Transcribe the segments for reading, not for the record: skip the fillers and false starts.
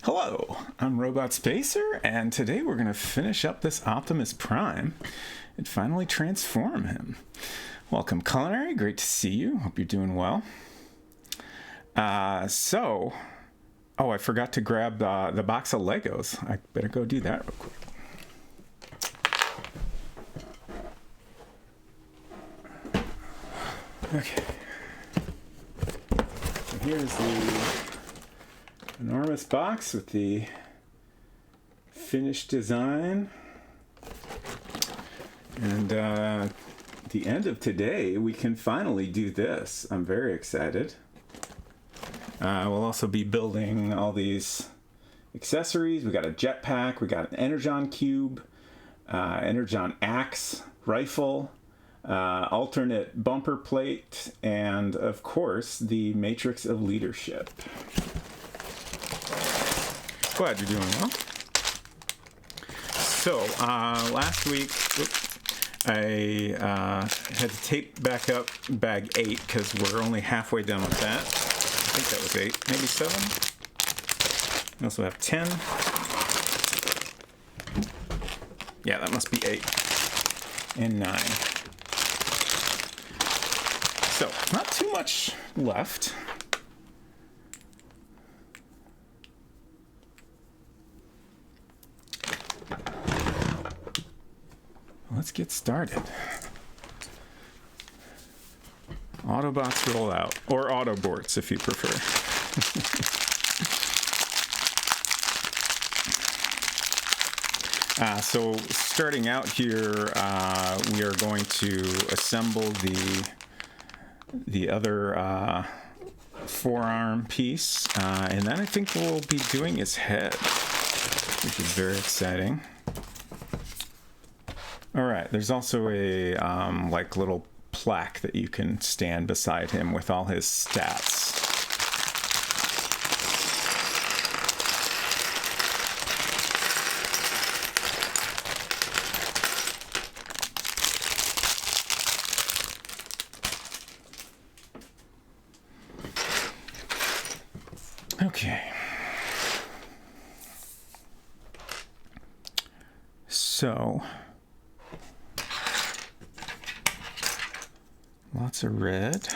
Hello, I'm Robot Spacer, and today we're going to finish up this Optimus Prime and finally transform him. Welcome, Culinary. Great to see you. Hope you're doing well. Oh, I forgot to grab the box of Legos. I better go do that real quick. Okay. So here's the enormous box with the finished design. And the end of today, we can finally do this. I'm very excited. We'll also be building all these accessories. We got a jetpack, we got an Energon cube, Energon axe, rifle, alternate bumper plate, and of course the Matrix of Leadership. Glad you're doing well. So last week, I had to tape back up bag 8 because we're only halfway done with that. I think that was 8, maybe 7. We also have 10. Yeah, that must be 8 and 9. So, not too much left. Let's get started. Autobots roll out, or Autoborts if you prefer. So starting out here, we are going to assemble the other forearm piece, and then I think we'll be doing his head, which is very exciting. All right, there's also a like little plaque that you can stand beside him with all his stats. Okay. So lots of red.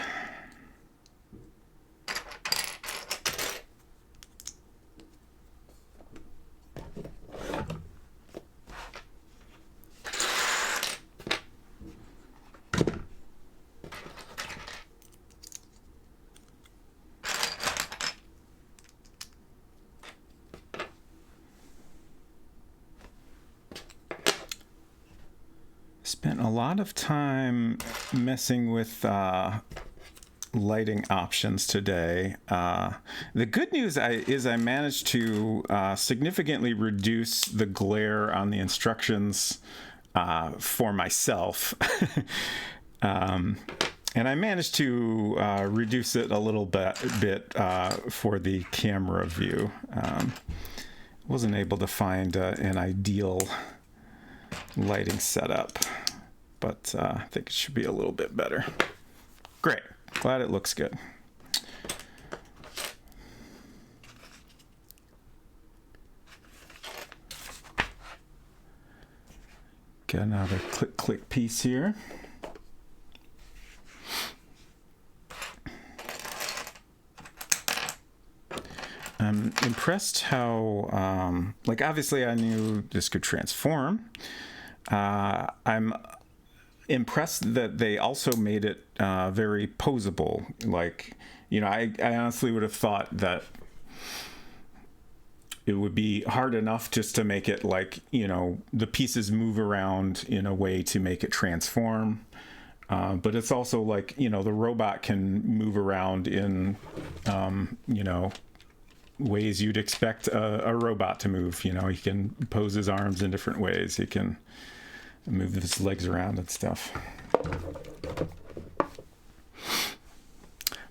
Spent a lot of time messing with lighting options today. The good news is I managed to significantly reduce the glare on the instructions for myself. And I managed to reduce it a little bit for the camera view. Wasn't able to find an ideal lighting setup, but I think it should be a little bit better. Great. Glad it looks good. Got another click piece here. I'm impressed how, like, obviously I knew this could transform. I'm impressed that they also made it very posable. Like, you know, I honestly would have thought that it would be hard enough just to make it like, you know, the pieces move around in a way to make it transform. But it's also like, you know, the robot can move around in, you know, ways you'd expect a robot to move. You know, he can pose his arms in different ways. He can move his legs around and stuff.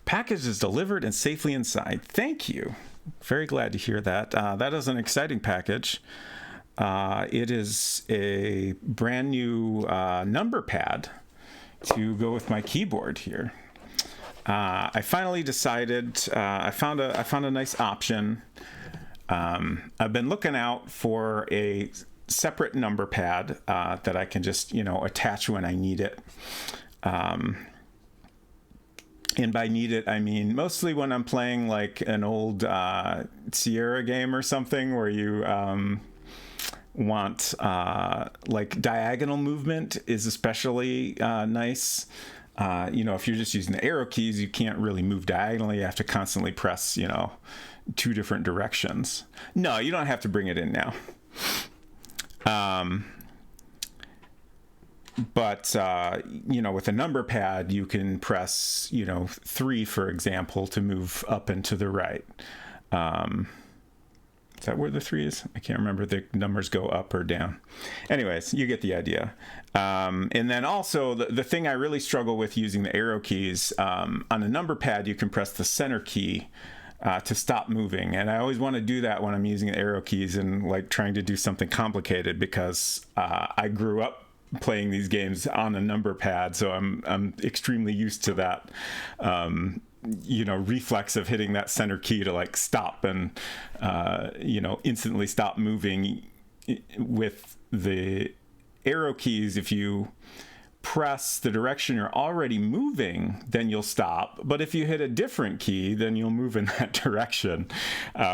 Package is delivered and safely inside. Thank you. Very glad to hear that. That is an exciting package. It is a brand new number pad to go with my keyboard here. I finally decided. I found a nice option. I've been looking out for a separate number pad that I can just, attach when I need it. And by need it, I mean mostly when I'm playing like an old Sierra game or something where you want like diagonal movement is especially nice. If you're just using the arrow keys, you can't really move diagonally. You have to constantly press, two different directions. No, you don't have to bring it in now. But with a number pad, you can press, 3, for example, to move up and to the right. Is that where the 3 is? I can't remember. The numbers go up or down. Anyways, you get the idea. And then also, the thing I really struggle with using the arrow keys, on a number pad, you can press the center key to stop moving. And I always want to do that when I'm using the arrow keys and like trying to do something complicated, because I grew up playing these games on a number pad, so I'm extremely used to that reflex of hitting that center key to like stop and instantly stop moving. With the arrow keys, if you press the direction you're already moving, then you'll stop. But if you hit a different key, then you'll move in that direction,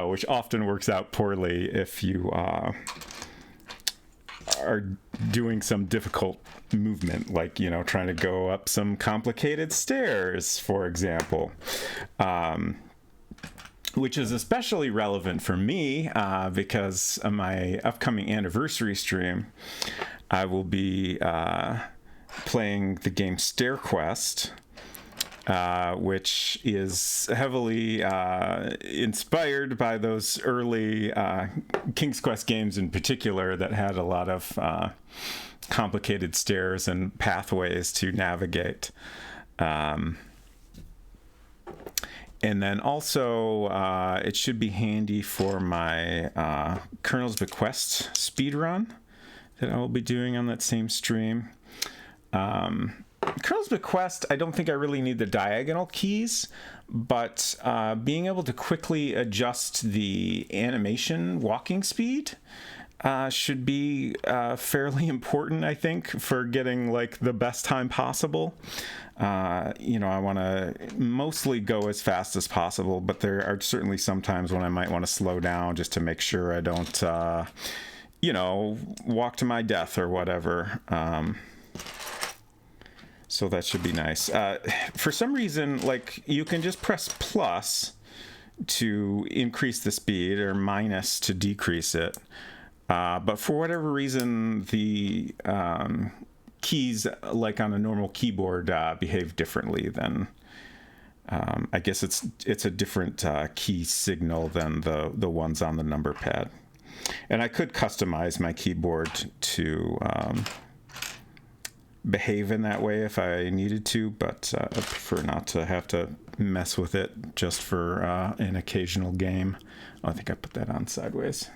which often works out poorly if you are doing some difficult movement, like, trying to go up some complicated stairs, for example, which is especially relevant for me because of my upcoming anniversary stream. I will be playing the game Stair Quest, which is heavily inspired by those early King's Quest games in particular that had a lot of complicated stairs and pathways to navigate. And then also, it should be handy for my Colonel's Bequest speedrun that I will be doing on that same stream. Colonel's Bequest, I don't think I really need the diagonal keys, but being able to quickly adjust the animation walking speed should be fairly important, I think, for getting like the best time possible. I want to mostly go as fast as possible, but there are certainly some times when I might want to slow down just to make sure I don't, walk to my death or whatever. So that should be nice. For some reason, like, you can just press plus to increase the speed or minus to decrease it. But for whatever reason, the keys, like on a normal keyboard, behave differently than... I guess it's a different key signal than the ones on the number pad. And I could customize my keyboard to... behave in that way if I needed to, but I prefer not to have to mess with it just for an occasional game. Oh, I think I put that on sideways.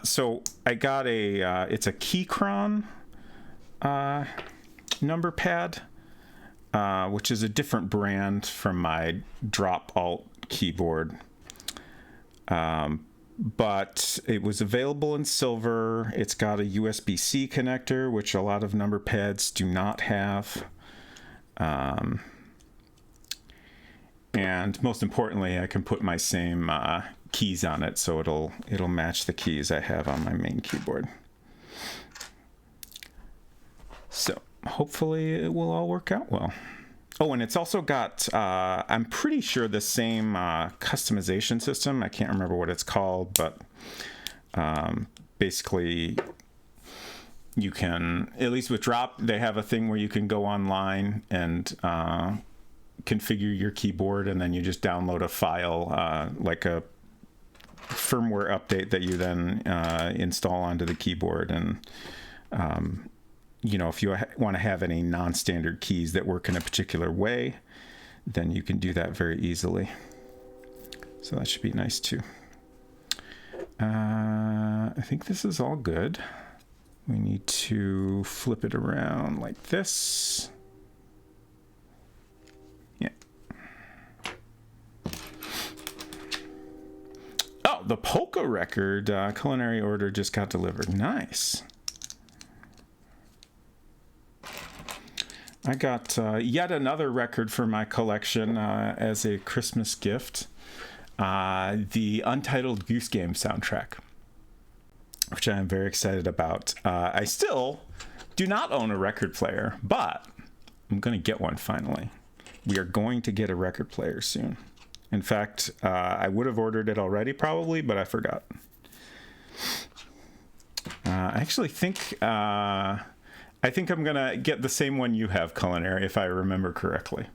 So I got it's a Keychron number pad, which is a different brand from my Drop Alt keyboard. But it was available in silver. It's got a USB-C connector, which a lot of number pads do not have. And most importantly, I can put my same keys on it, so it'll match the keys I have on my main keyboard. So hopefully it will all work out well. Oh, and it's also got, I'm pretty sure, the same customization system. I can't remember what it's called, but basically you can, at least with Drop, they have a thing where you can go online and configure your keyboard, and then you just download a file, like a firmware update that you then install onto the keyboard. And if you want to have any non-standard keys that work in a particular way, then you can do that very easily. So that should be nice too. I think this is all good. We need to flip it around like this. Yeah. the polka record culinary order just got delivered. Nice. I got yet another record for my collection as a Christmas gift. The Untitled Goose Game soundtrack, which I am very excited about. I still do not own a record player, but I'm going to get one finally. We are going to get a record player soon. In fact, I would have ordered it already probably, but I forgot. I actually think I'm going to get the same one you have, Culinary, if I remember correctly.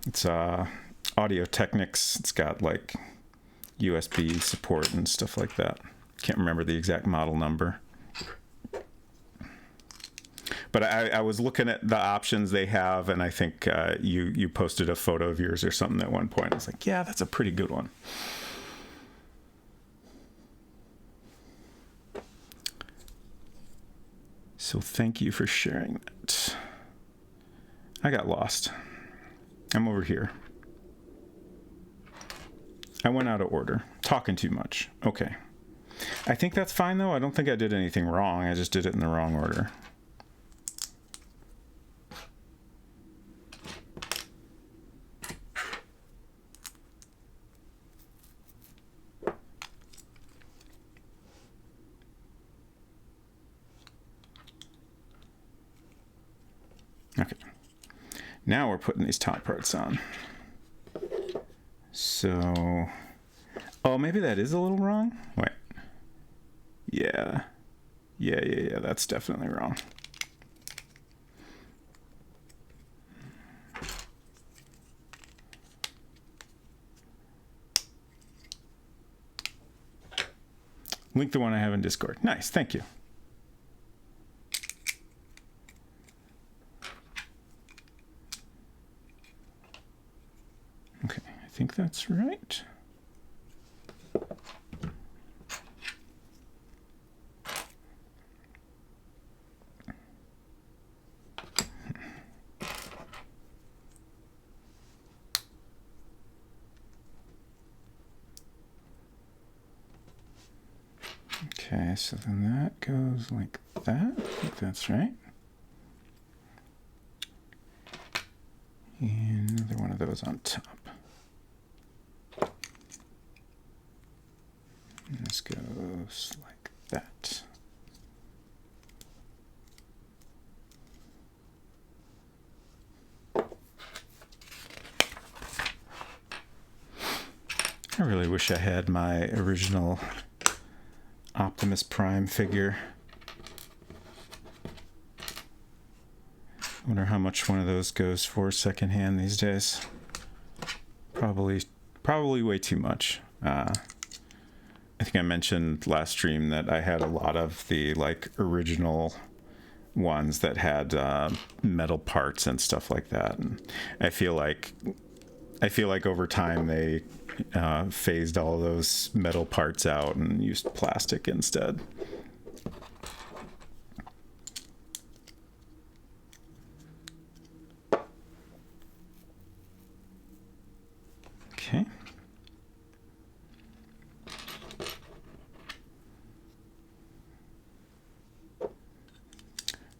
It's Audio Technics. It's got like USB support and stuff like that. Can't remember the exact model number. But I was looking at the options they have, and I think you posted a photo of yours or something at one point. I was like, yeah, that's a pretty good one. So thank you for sharing that. I got lost. I'm over here. I went out of order. Talking too much. Okay. I think that's fine, though. I don't think I did anything wrong. I just did it in the wrong order. Okay. Now we're putting these top parts on. So, oh, maybe that is a little wrong. Wait. Yeah. Yeah. That's definitely wrong. Link the one I have in Discord. Nice. Thank you. Okay, I think that's right. Okay, so then that goes like that. I think that's right. And another one of those on top. And this goes like that. I really wish I had my original Optimus Prime figure. I wonder how much one of those goes for secondhand these days. Probably way too much. I think I mentioned last stream that I had a lot of the like original ones that had metal parts and stuff like that, and I feel like over time they phased all those metal parts out and used plastic instead. Okay.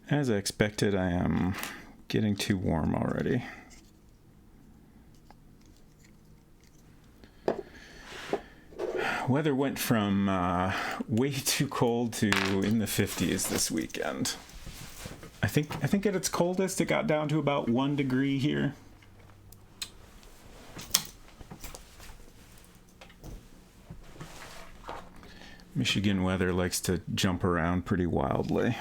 As I expected, I am getting too warm already. Weather went from way too cold to in the 50s this weekend. I think at its coldest it got down to about 1 degree here. Michigan weather likes to jump around pretty wildly.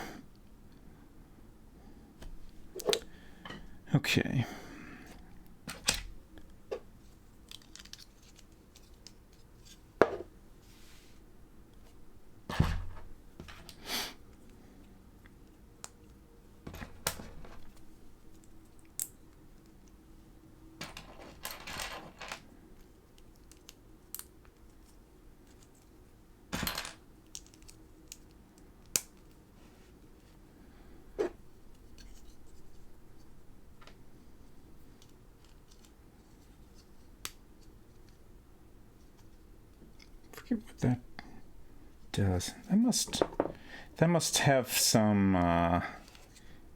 Okay. forget what that does. That must have some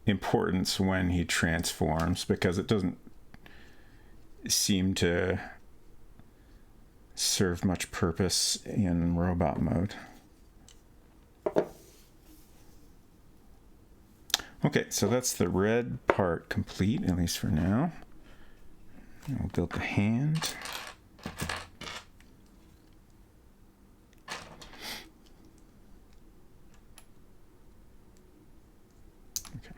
importance when he transforms, because it doesn't seem to serve much purpose in robot mode. Okay, so that's the red part complete, at least for now. I'll build the hand. Okay.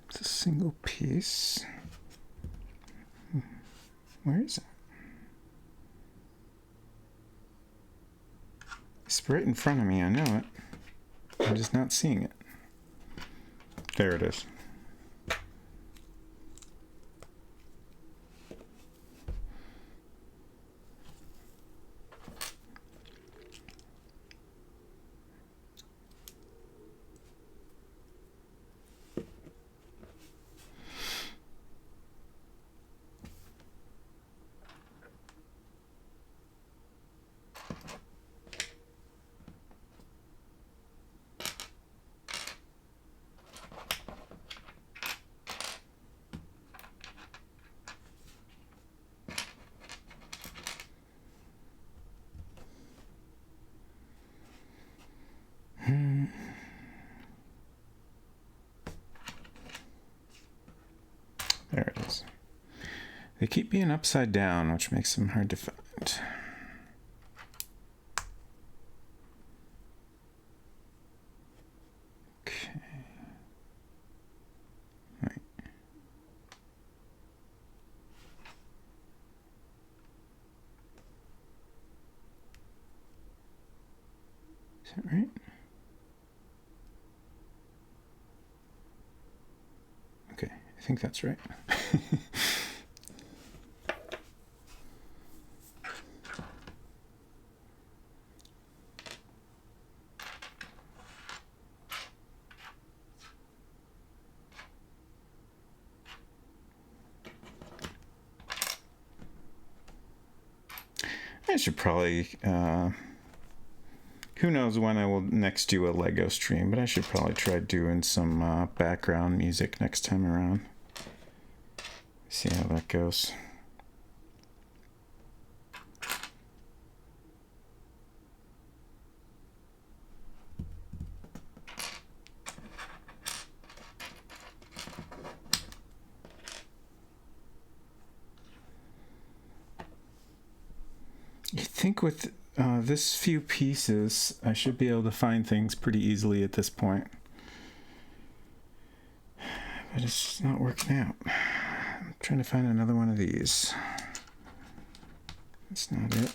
It's a single piece. Where is it? It's right in front of me, I know it. I'm just not seeing it. There it is. There it is. They keep being upside down, which makes them hard to find. Okay. Right. Is that right? Okay, I think that's right. I should probably, who knows when I will next do a LEGO stream, but I should probably try doing some background music next time around. See how that goes. You think with this few pieces, I should be able to find things pretty easily at this point. But it's just not working out. I'm trying to find another one of these. That's not it.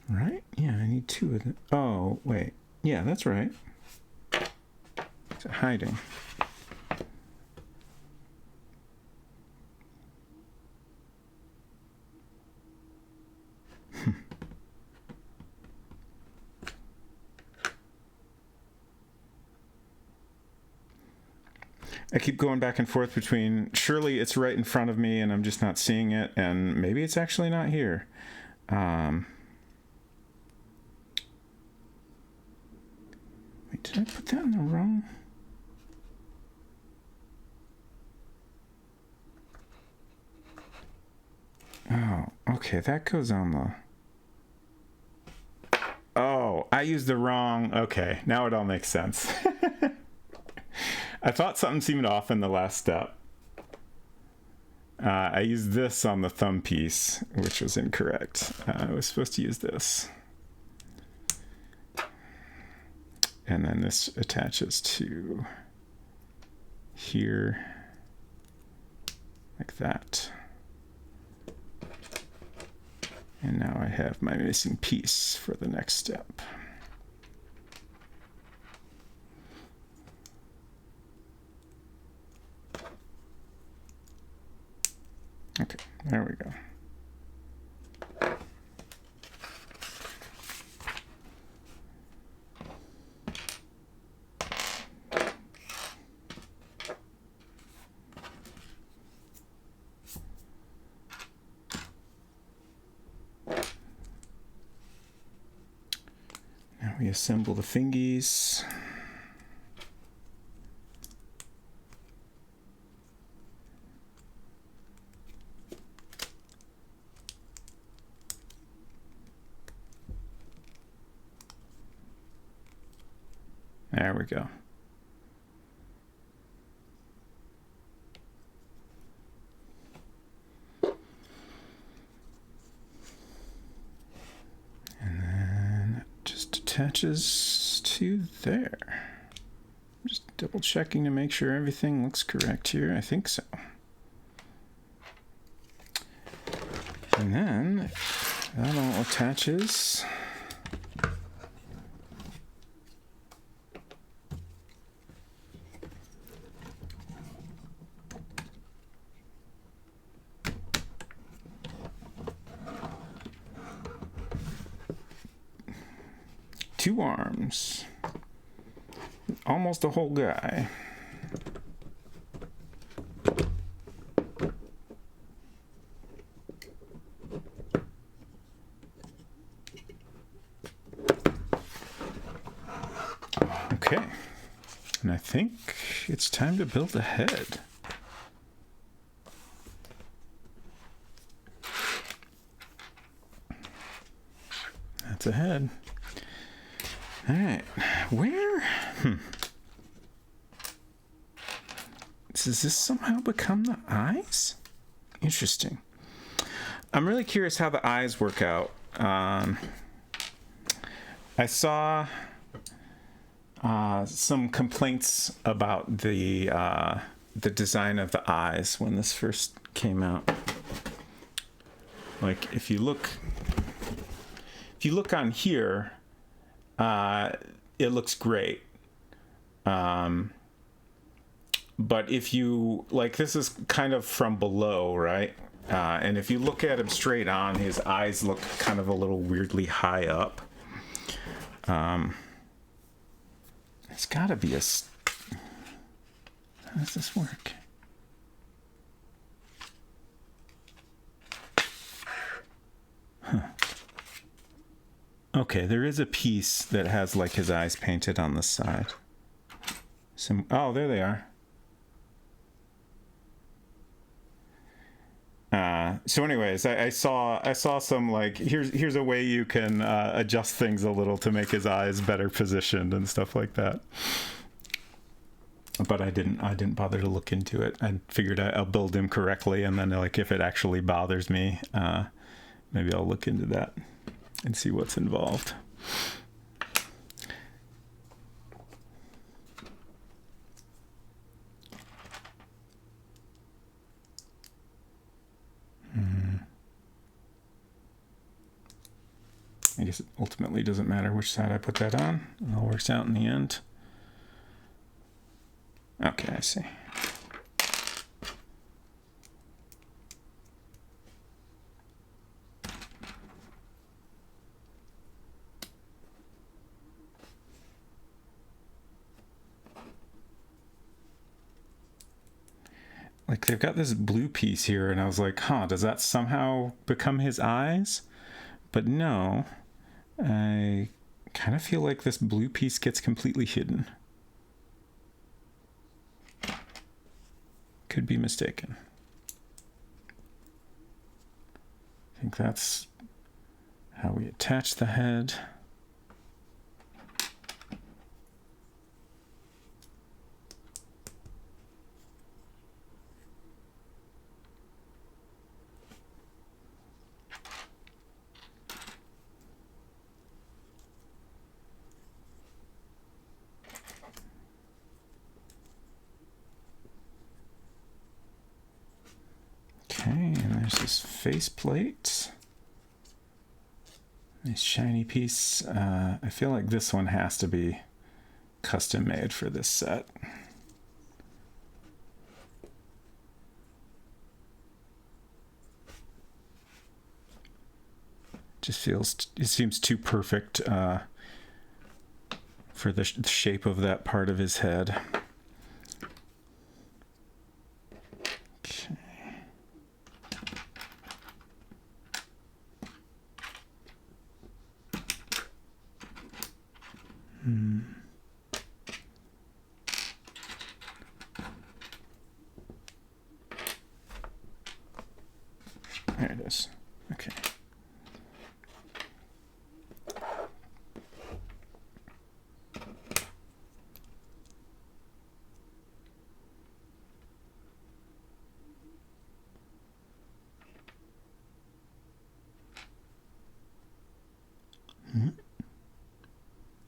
Right? Yeah, I need two of them. Oh, wait. Yeah, that's right. It's hiding. I keep going back and forth between surely it's right in front of me and I'm just not seeing it, and maybe it's actually not here. Wait, did I put that in the wrong? Oh, okay, that goes on the... Oh, I used the wrong... Okay, now it all makes sense. I thought something seemed off in the last step. I used this on the thumb piece, which was incorrect. I was supposed to use this. And then this attaches to here, like that. And now I have my missing piece for the next step. Okay, there we go. Now we assemble the fingies. There we go. And then it just attaches to there. I'm just double checking to make sure everything looks correct here. I think so. And then that all attaches. Two arms. Almost a whole guy. Okay. And I think it's time to build a head. That's a head. All right, where? Does this somehow become the eyes? Interesting. I'm really curious how the eyes work out. I saw some complaints about the design of the eyes when this first came out. Like if you look on here. It looks great. But if you, like, this is kind of from below, right? And if you look at him straight on, his eyes look kind of a little weirdly high up. It's gotta be a... How does this work? Huh. Okay, there is a piece that has like his eyes painted on the side. Oh, there they are. So anyways, I saw some like here's a way you can adjust things a little to make his eyes better positioned and stuff like that. But I didn't bother to look into it. I figured I'll build him correctly, and then like if it actually bothers me, maybe I'll look into that and see what's involved. I guess it ultimately doesn't matter which side I put that on. It all works out in the end. Okay, I see. Like they've got this blue piece here, and I was like, huh, does that somehow become his eyes? But no, I kind of feel like this blue piece gets completely hidden. Could be mistaken. I think that's how we attach the head. Okay, and there's this face plate. Nice shiny piece. I feel like this one has to be custom made for this set. Just it seems too perfect for the shape of that part of his head. Okay. There it is. Okay.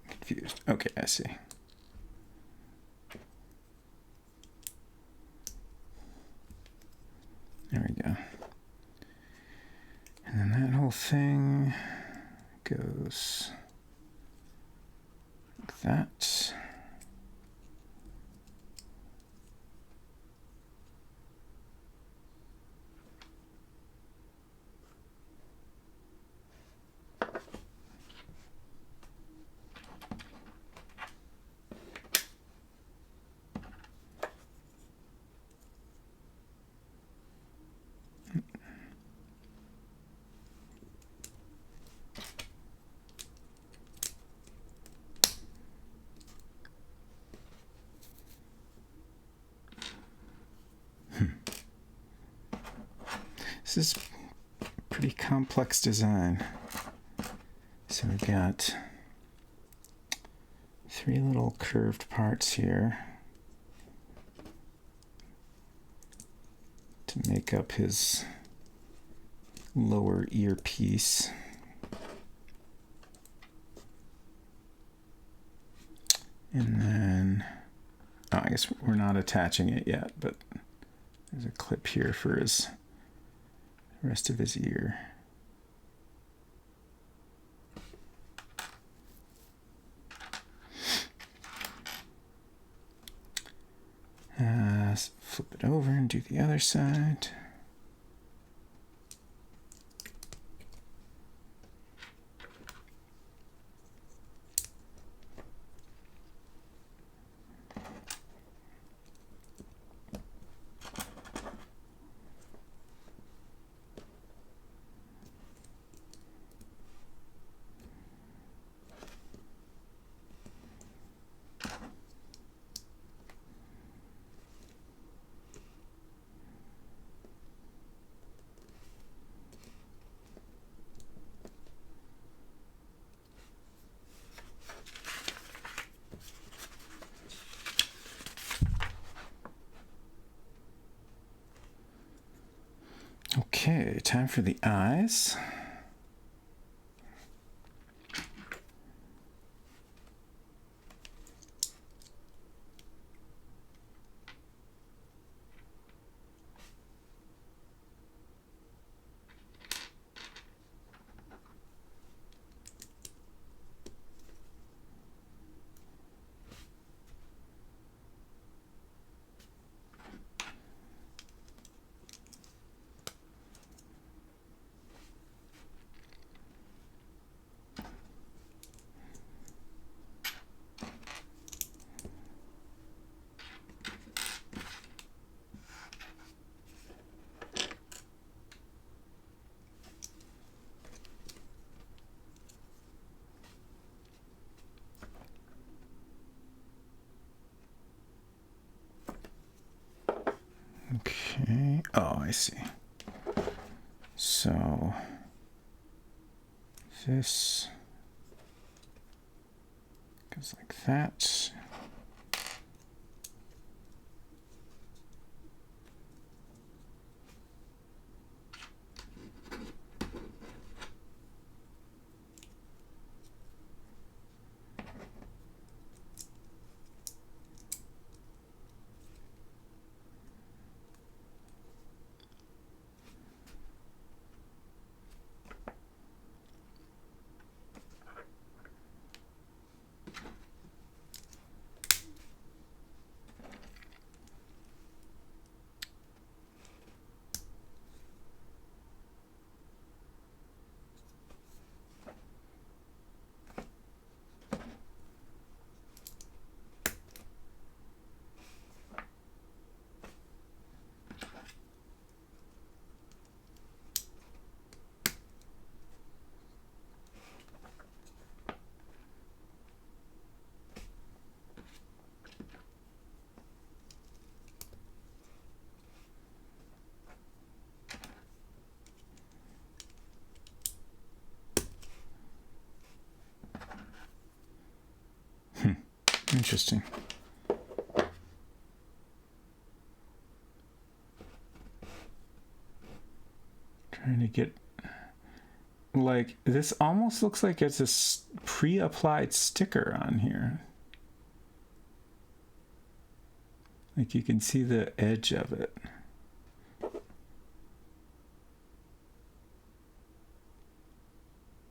Confused. Okay, I see. There we go. And then that whole thing goes like that. This is pretty complex design. So we've got 3 little curved parts here to make up his lower earpiece. And then, oh, I guess we're not attaching it yet, but there's a clip here for his rest of his ear. Flip it over and do the other side. Okay, time for the eyes. Okay. Oh, I see. So this goes like that. Interesting. Trying to get, like, this almost looks like it's a pre-applied sticker on here. Like you can see the edge of it.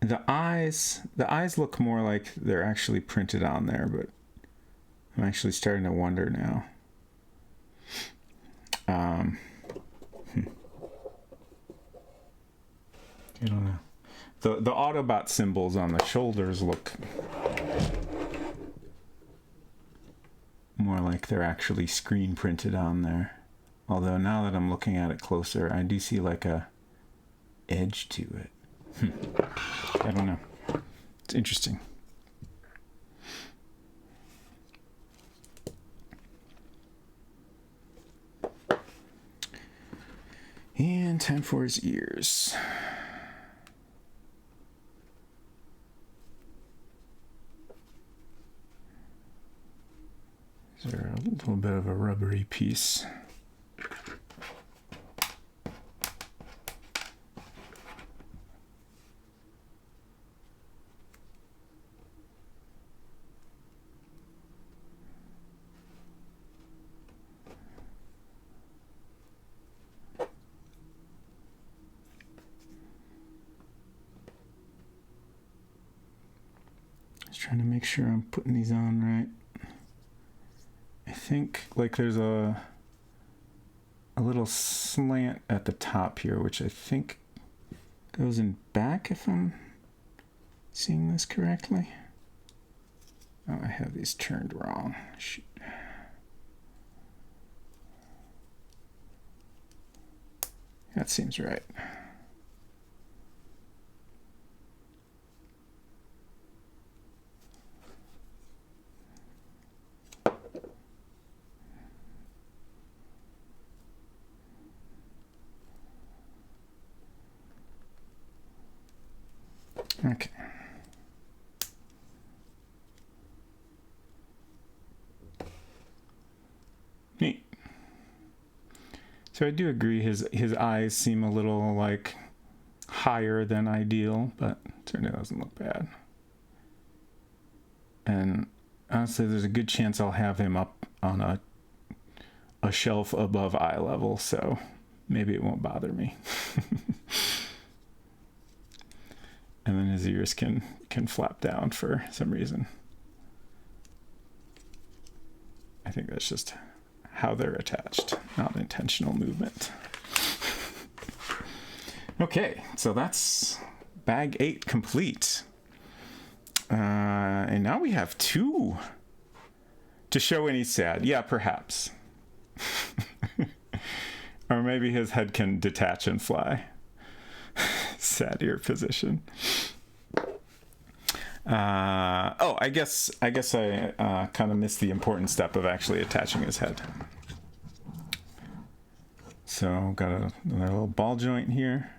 The eyes look more like they're actually printed on there, but I'm actually starting to wonder now. I don't know. The Autobot symbols on the shoulders look more like they're actually screen printed on there. Although now that I'm looking at it closer, I do see like a edge to it. I don't know. It's interesting. And time for his ears. They're a little bit of a rubbery piece. Just trying to make sure I'm putting these on right. I think like there's a little slant at the top here, which I think goes in back, if I'm seeing this correctly. Oh, I have these turned wrong. Shoot. That seems right. Okay. Neat. So I do agree his eyes seem a little like higher than ideal, but certainly doesn't look bad. And honestly, there's a good chance I'll have him up on a shelf above eye level, so maybe it won't bother me. And then his ears can flap down for some reason. I think that's just how they're attached, not intentional movement. Okay, so that's bag 8 complete. And now we have 2 to show when he's sad. Yeah, perhaps. Or maybe his head can detach and fly. Sad ear position. I guess I kind of missed the important step of actually attaching his head. So got another little ball joint here.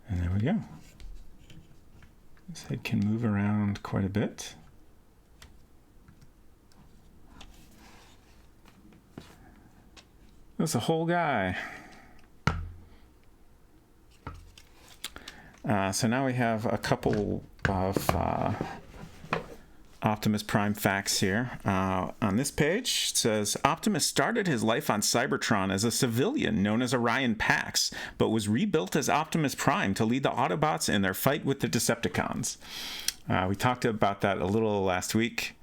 And there we go. This head can move around quite a bit. That's a whole guy. So now we have a couple of Optimus Prime facts here. On this page, it says, Optimus started his life on Cybertron as a civilian known as Orion Pax, but was rebuilt as Optimus Prime to lead the Autobots in their fight with the Decepticons. We talked about that a little last week.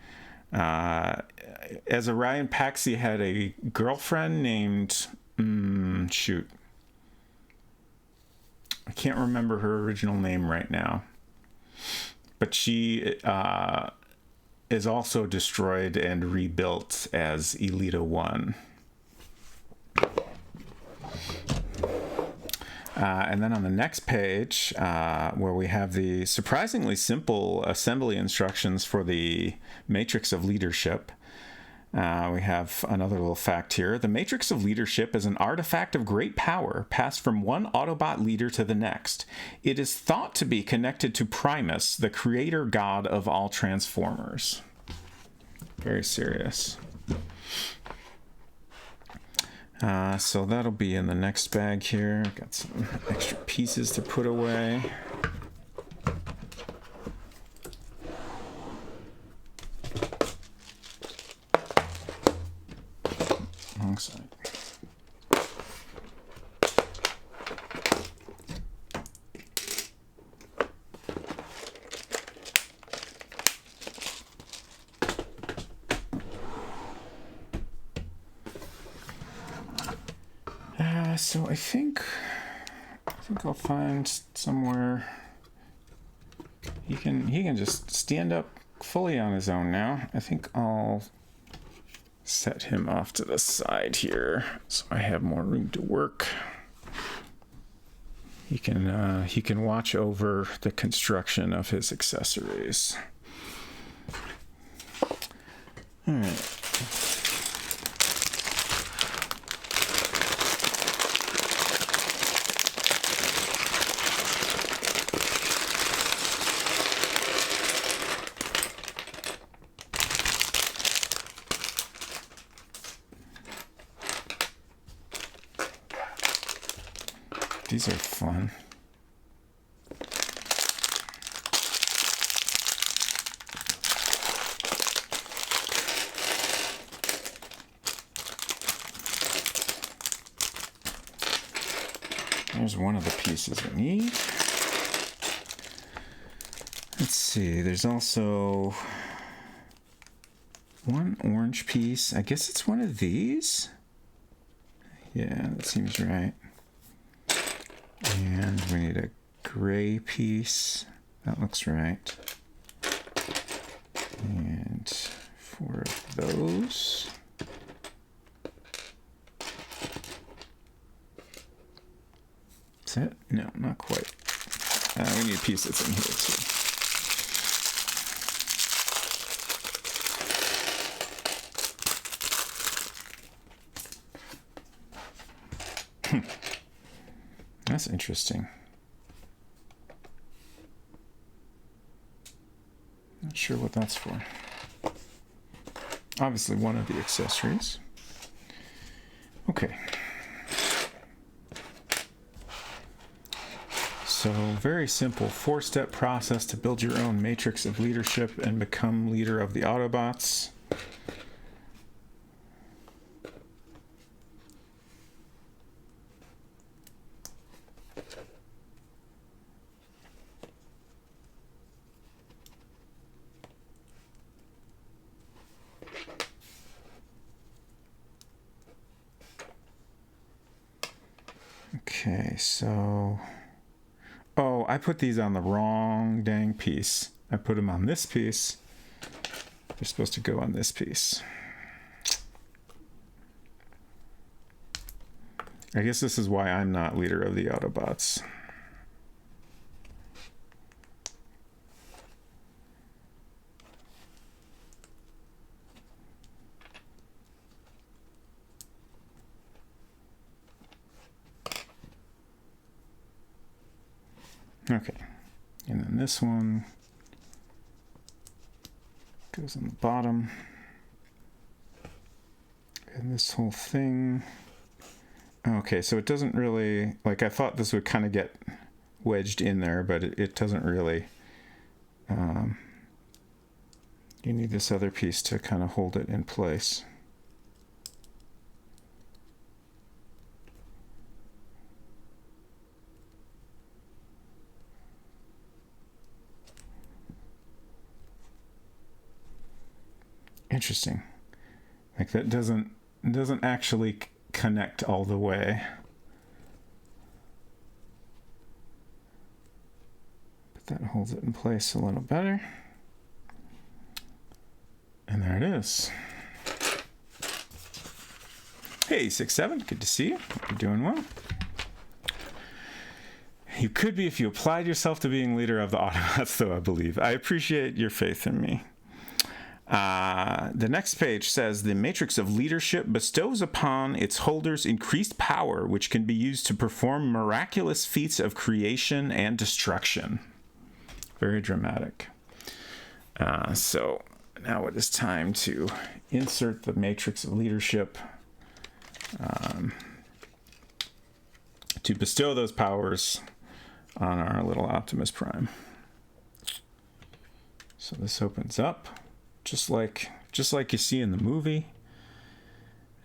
As Orion Pax, he had a girlfriend named... I can't remember her original name right now. But she is also destroyed and rebuilt as Elita 1. And then on the next page, where we have the surprisingly simple assembly instructions for the Matrix of Leadership, We have another little fact here. The matrix of leadership is an artifact of great power passed from one Autobot leader to the next. It is thought to be connected to Primus, the creator god of all Transformers. Very serious. So that'll be in the next bag here. Got some extra pieces to put away. Wrong side. So I think I'll find somewhere he can just stand up fully on his own now. I think I'll set him off to the side here so I have more room to work. He can watch over the construction of his accessories. All right. These are fun. There's one of the pieces I need. Let's see, there's also one orange piece. I guess it's one of these. Yeah, that seems right. And we need a gray piece. That looks right. And 4 of those. Is that? No, not quite. We need a piece that's in here too. That's interesting. Not sure what that's for. Obviously one of the accessories. Okay. So very simple 4-step process to build your own matrix of leadership and become leader of the Autobots. Okay, so... Oh, I put these on the wrong dang piece. I put them on this piece. They're supposed to go on this piece. I guess this is why I'm not leader of the Autobots. Okay, and then this one goes on the bottom, and this whole thing. Okay, so it doesn't really, like I thought this would kind of get wedged in there, but it doesn't really. You need this other piece to kind of hold it in place. Interesting. Like that doesn't actually connect all the way. But that holds it in place a little better. And there it is. Hey, 6-7, good to see you. Hope you're doing well. You could be if you applied yourself to being leader of the Autobots, though, I believe. I appreciate your faith in me. The next page says the matrix of leadership bestows upon its holders increased power, which can be used to perform miraculous feats of creation and destruction. Very dramatic. So now it is time to insert the matrix of leadership to bestow those powers on our little Optimus Prime. So this opens up just like you see in the movie.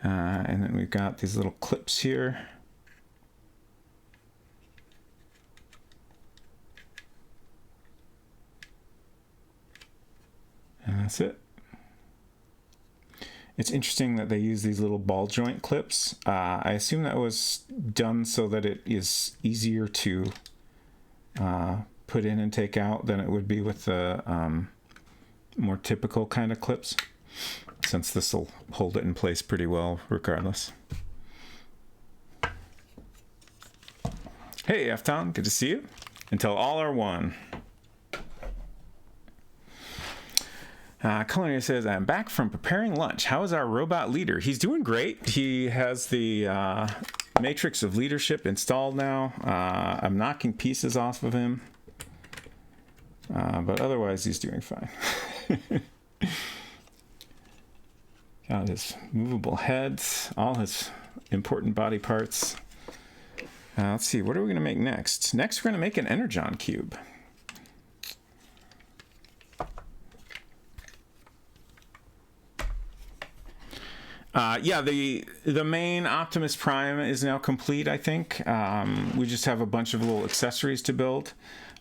And then we've got these little clips here. And that's it. It's interesting that they use these little ball joint clips. I assume that was done so that it is easier to put in and take out than it would be with the more typical kind of clips, since this will hold it in place pretty well regardless. Hey, F-Town, good to see you. Until all are one. Culinary says, I'm back from preparing lunch. How is our robot leader? He's doing great. He has the matrix of leadership installed now. I'm knocking pieces off of him. But otherwise, he's doing fine. Got his movable heads, all his important body parts. Let's see, what are we going to make next? Next, we're going to make an Energon cube. Yeah, the main Optimus Prime is now complete, I think. We just have a bunch of little accessories to build.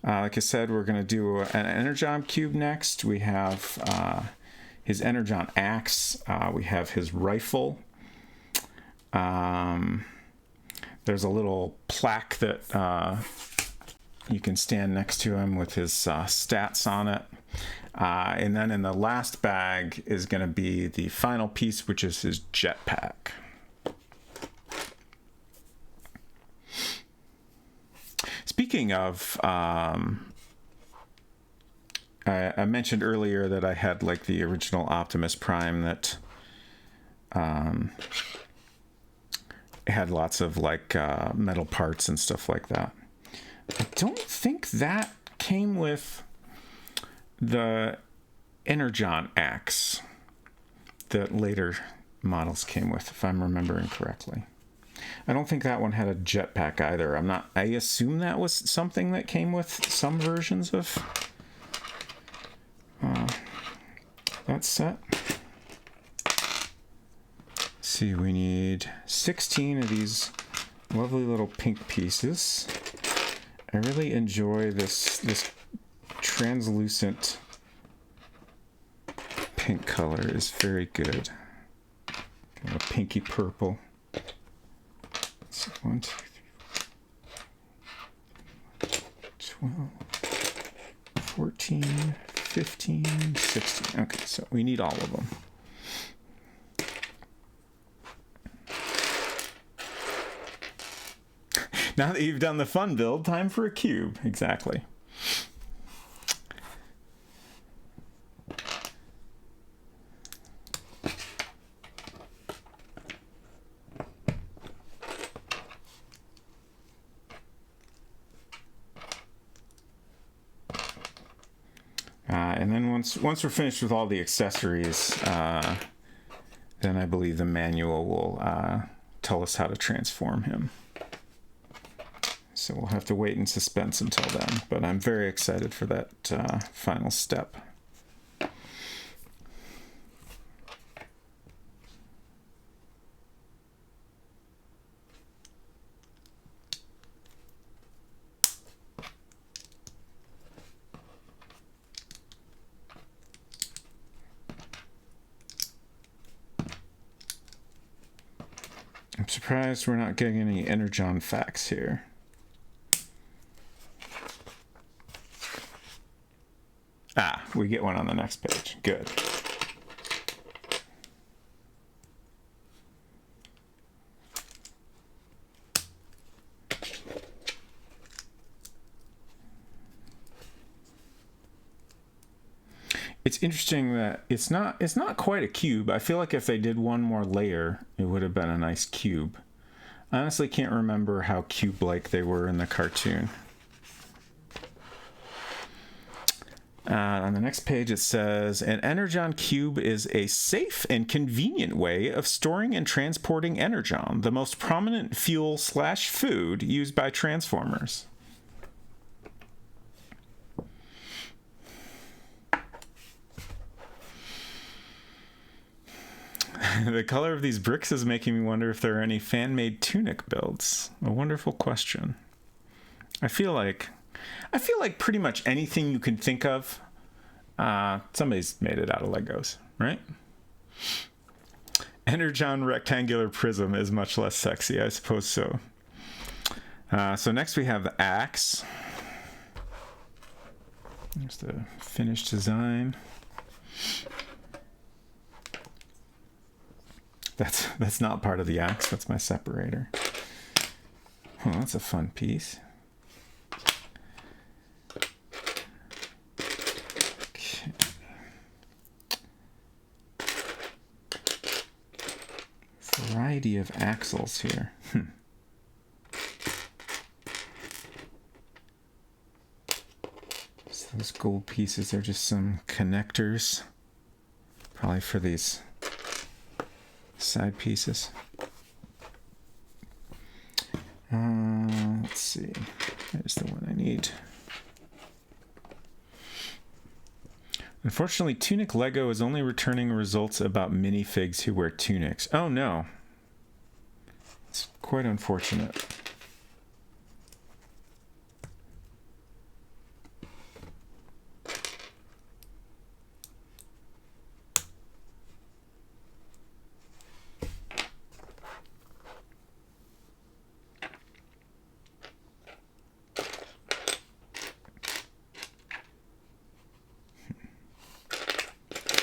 Like I said, we're going to do an Energon cube next. We have his Energon axe. We have his rifle. There's a little plaque that you can stand next to him with his stats on it. And then in the last bag is going to be the final piece, which is his jetpack. Speaking of, I mentioned earlier that I had like the original Optimus Prime that had lots of like metal parts and stuff like that. I don't think that came with the Energon axe that later models came with, if I'm remembering correctly. I don't think that one had a jetpack either. I assume that was something that came with some versions of that set. Let's see, we need 16 of these lovely little pink pieces. I really enjoy this translucent pink color is very good. Kind of a pinky purple. So 1, 2, 3, 4, 12, 14, 15, 16. Okay, so we need all of them. Now that you've done the fun build, time for a cube. Exactly. And then once we're finished with all the accessories, then I believe the manual will tell us how to transform him. So we'll have to wait in suspense until then, but I'm very excited for that final step. I'm surprised we're not getting any Energon facts here. Ah, we get one on the next page. Good. It's interesting that it's not quite a cube. I feel like if they did one more layer, it would have been a nice cube. I honestly can't remember how cube-like they were in the cartoon. On the next page it says, an Energon cube is a safe and convenient way of storing and transporting Energon, the most prominent fuel/food used by Transformers. The color of these bricks is making me wonder if there are any fan-made tunic builds. A wonderful question. I feel like pretty much anything you can think of, somebody's made it out of Legos, right? Energon rectangular prism is much less sexy, I suppose so. So next we have the axe. Here's the finished design. That's not part of the axe, that's my separator. Oh, that's a fun piece. Okay. Variety of axles here. So those gold pieces are just some connectors, probably for these side pieces. Let's see. There's the one I need. Unfortunately, Tunic Lego is only returning results about minifigs who wear tunics. Oh no. It's quite unfortunate.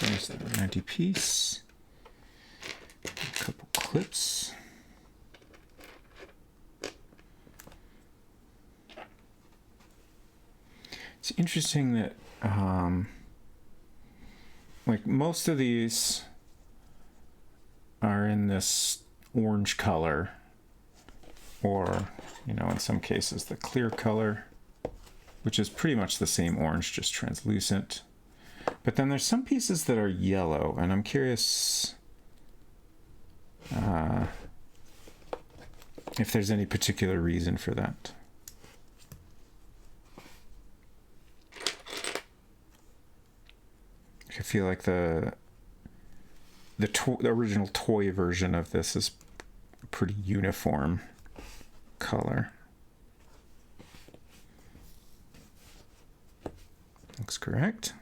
There's the 90 piece. A couple clips. It's interesting that like most of these are in this orange color, or in some cases the clear color, which is pretty much the same orange, just translucent. But then there's some pieces that are yellow, and I'm curious if there's any particular reason for that. I feel like the original toy version of this is a pretty uniform color. Looks correct.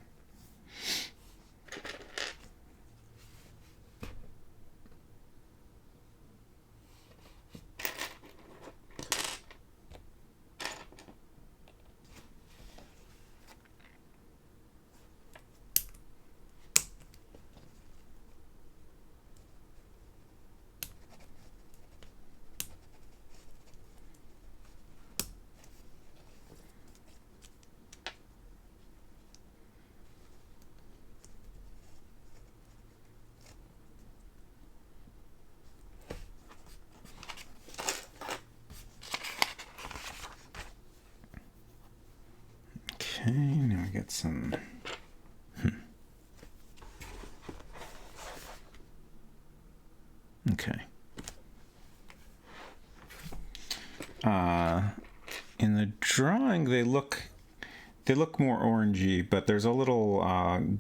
Okay, now we got some. Okay. In the drawing, they look more orangey, but there's a little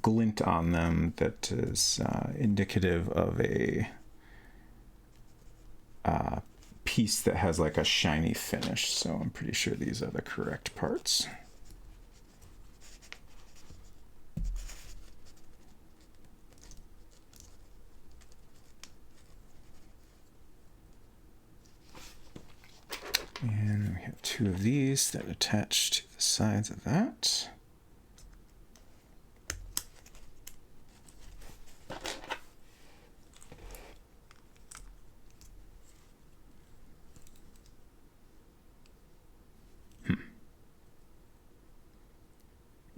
glint on them that is indicative of a piece that has like a shiny finish. So I'm pretty sure these are the correct parts. And we have two of these that attach to the sides of that.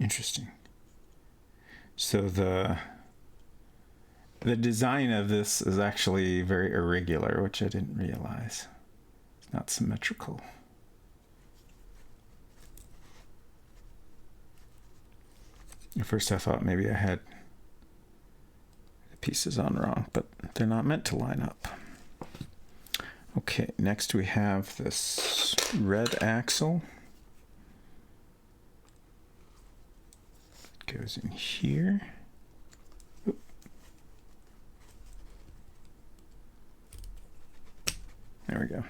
Interesting. So the design of this is actually very irregular, which I didn't realize. It's not symmetrical. At first I thought maybe I had the pieces on wrong, but they're not meant to line up. Okay, next we have this red axle. It goes in here. Oop. There we go.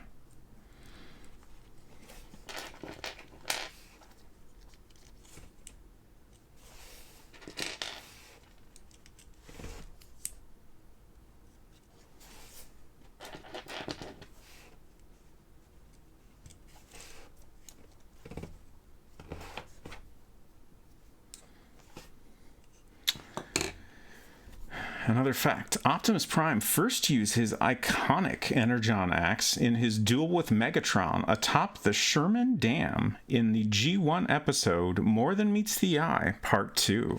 Another fact, Optimus Prime first used his iconic Energon axe in his duel with Megatron atop the Sherman Dam in the G1 episode More Than Meets the Eye, Part 2.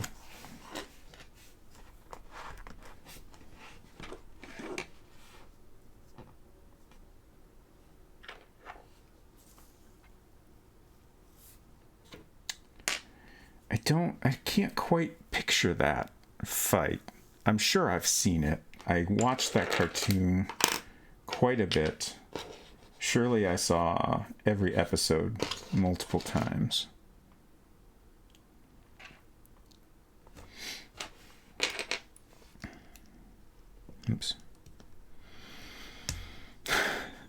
I can't quite picture that fight. I'm sure I've seen it. I watched that cartoon quite a bit. Surely I saw every episode multiple times. Oops.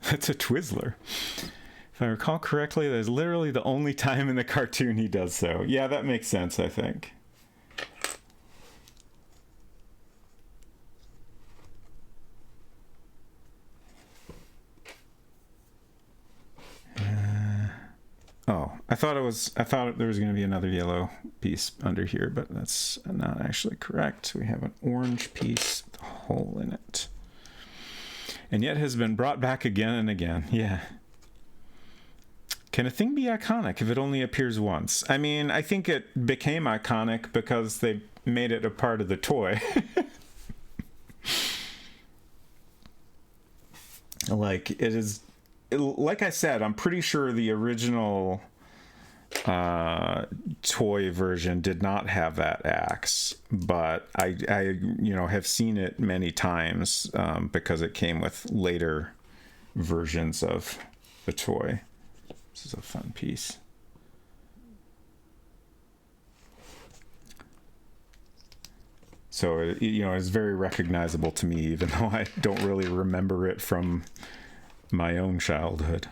That's a Twizzler. If I recall correctly, that is literally the only time in the cartoon he does so. Yeah, that makes sense, I think. I thought there was going to be another yellow piece under here, but that's not actually correct. We have an orange piece with a hole in it. And yet has been brought back again and again. Yeah. Can a thing be iconic if it only appears once? I mean, I think it became iconic because they made it a part of the toy. Like, it is... Like I said, I'm pretty sure the original toy version did not have that axe, but I have seen it many times because it came with later versions of the toy. This is a fun piece. So it's very recognizable to me, even though I don't really remember it from my own childhood.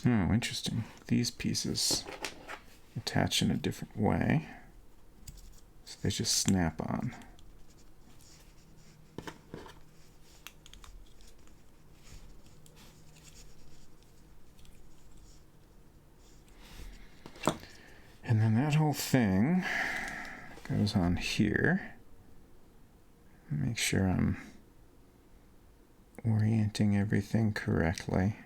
Oh, interesting. These pieces attach in a different way, so they just snap on. And then that whole thing goes on here. Make sure I'm orienting everything correctly.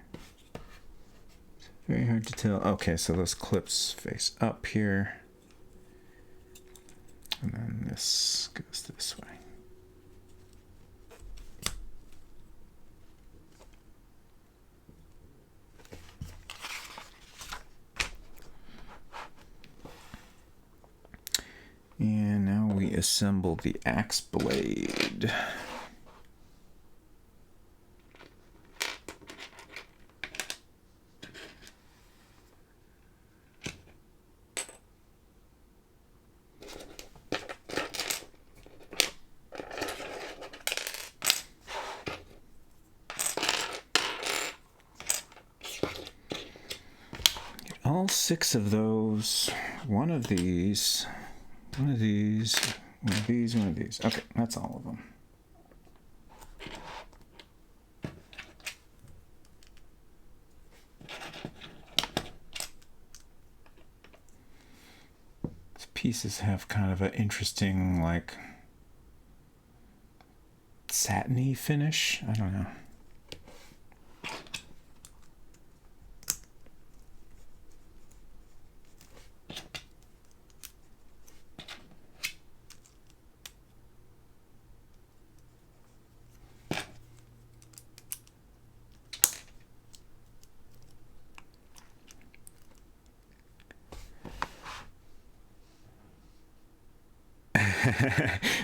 It's very hard to tell. Okay, so those clips face up here. And then this goes this way. And now we assemble the axe blade. Get all 6 of those, one of these. One of these, one of these, one of these. Okay, that's all of them. These pieces have kind of an interesting, like, satiny finish. I don't know.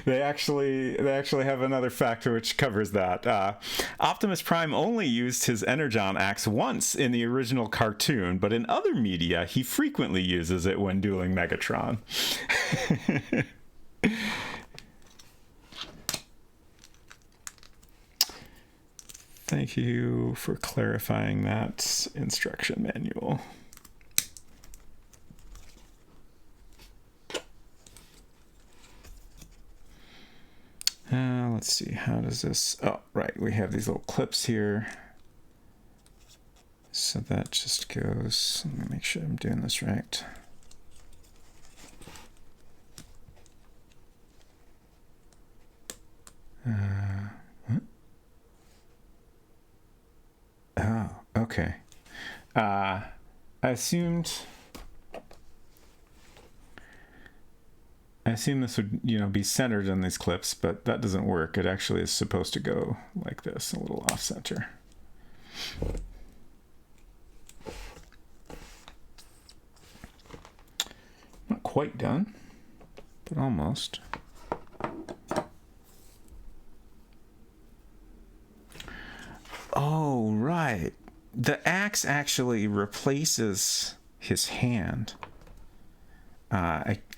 They actually have another factor which covers that. Optimus Prime only used his Energon axe once in the original cartoon, but in other media, he frequently uses it when dueling Megatron. Thank you for clarifying that instruction manual. Let's see, how does this... Oh, right, we have these little clips here. So that just goes... Let me make sure I'm doing this right. What? Oh, okay. I assumed this would, be centered in these clips, but that doesn't work. It actually is supposed to go like this, a little off center. Not quite done, but almost. Oh, right. The axe actually replaces his hand.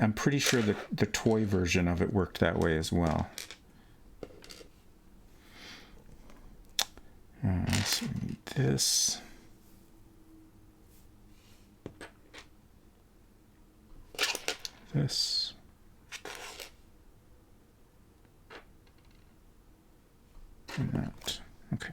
I'm pretty sure that the toy version of it worked that way as well. So we need this. This. And that. Okay.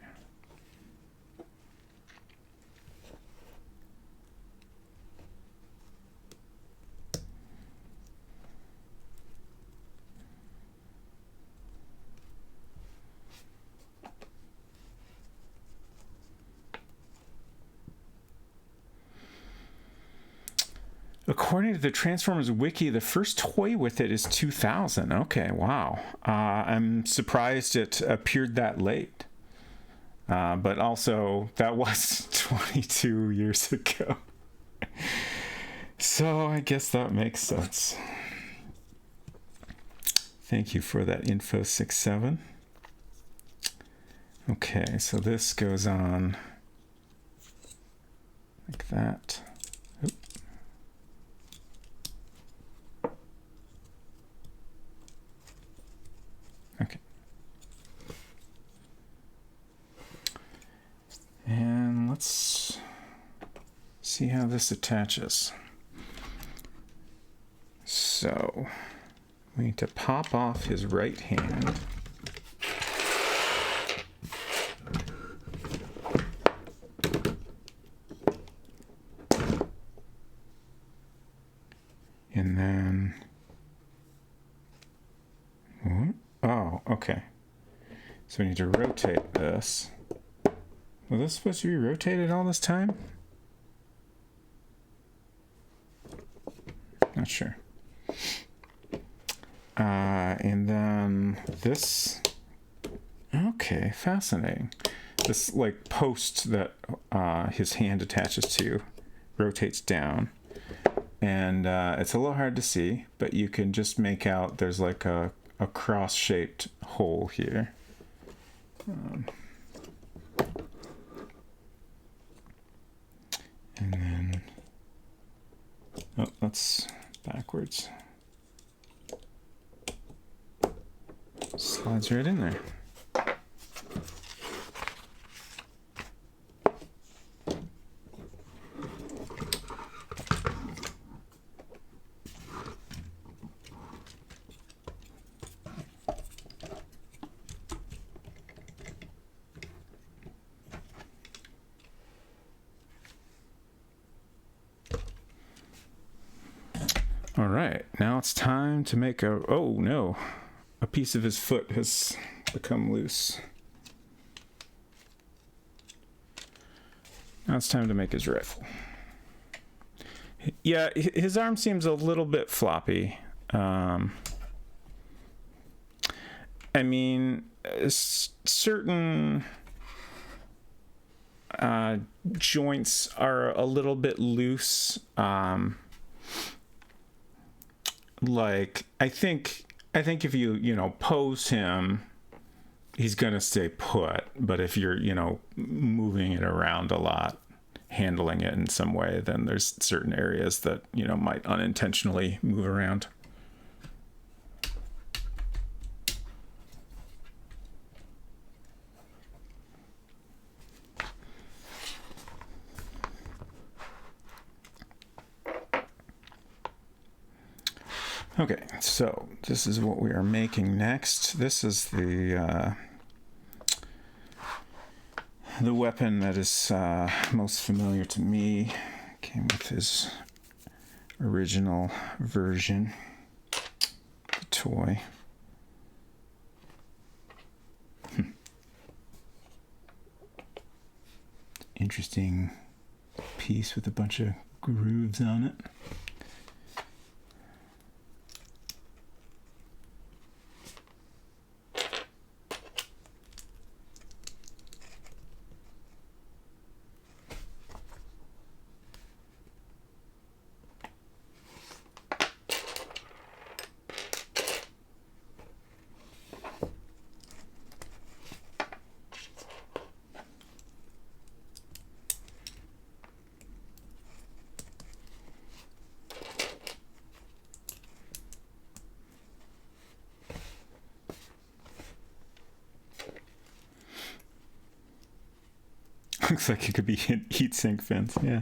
According to the Transformers Wiki, the first toy with it is 2000. Okay, wow. I'm surprised it appeared that late. But also, that was 22 years ago. So I guess that makes sense. Thank you for that info, 6-7. Okay, so this goes on like that. Oop. Okay. And let's see how this attaches. So we need to pop off his right hand. And then, oh, okay. So we need to rotate this. Was this supposed to be rotated all this time? Not sure. And then this. Okay, fascinating. This like post that his hand attaches to rotates down. And it's a little hard to see, but you can just make out there's like a cross-shaped hole here. And then, oh, that's backwards. Slides right in there. All right, now it's time to make a... Oh, no. A piece of his foot has become loose. Now it's time to make his rifle. Yeah, his arm seems a little bit floppy. I mean, certain joints are a little bit loose. Like, I think if you pose him, he's gonna stay put. But if you're, moving it around a lot, handling it in some way, then there's certain areas that, might unintentionally move around. Okay, so this is what we are making next. This is the weapon that is most familiar to me. Came with his original version, the toy. Interesting piece with a bunch of grooves on it. Looks like it could be heat sink vents, yeah.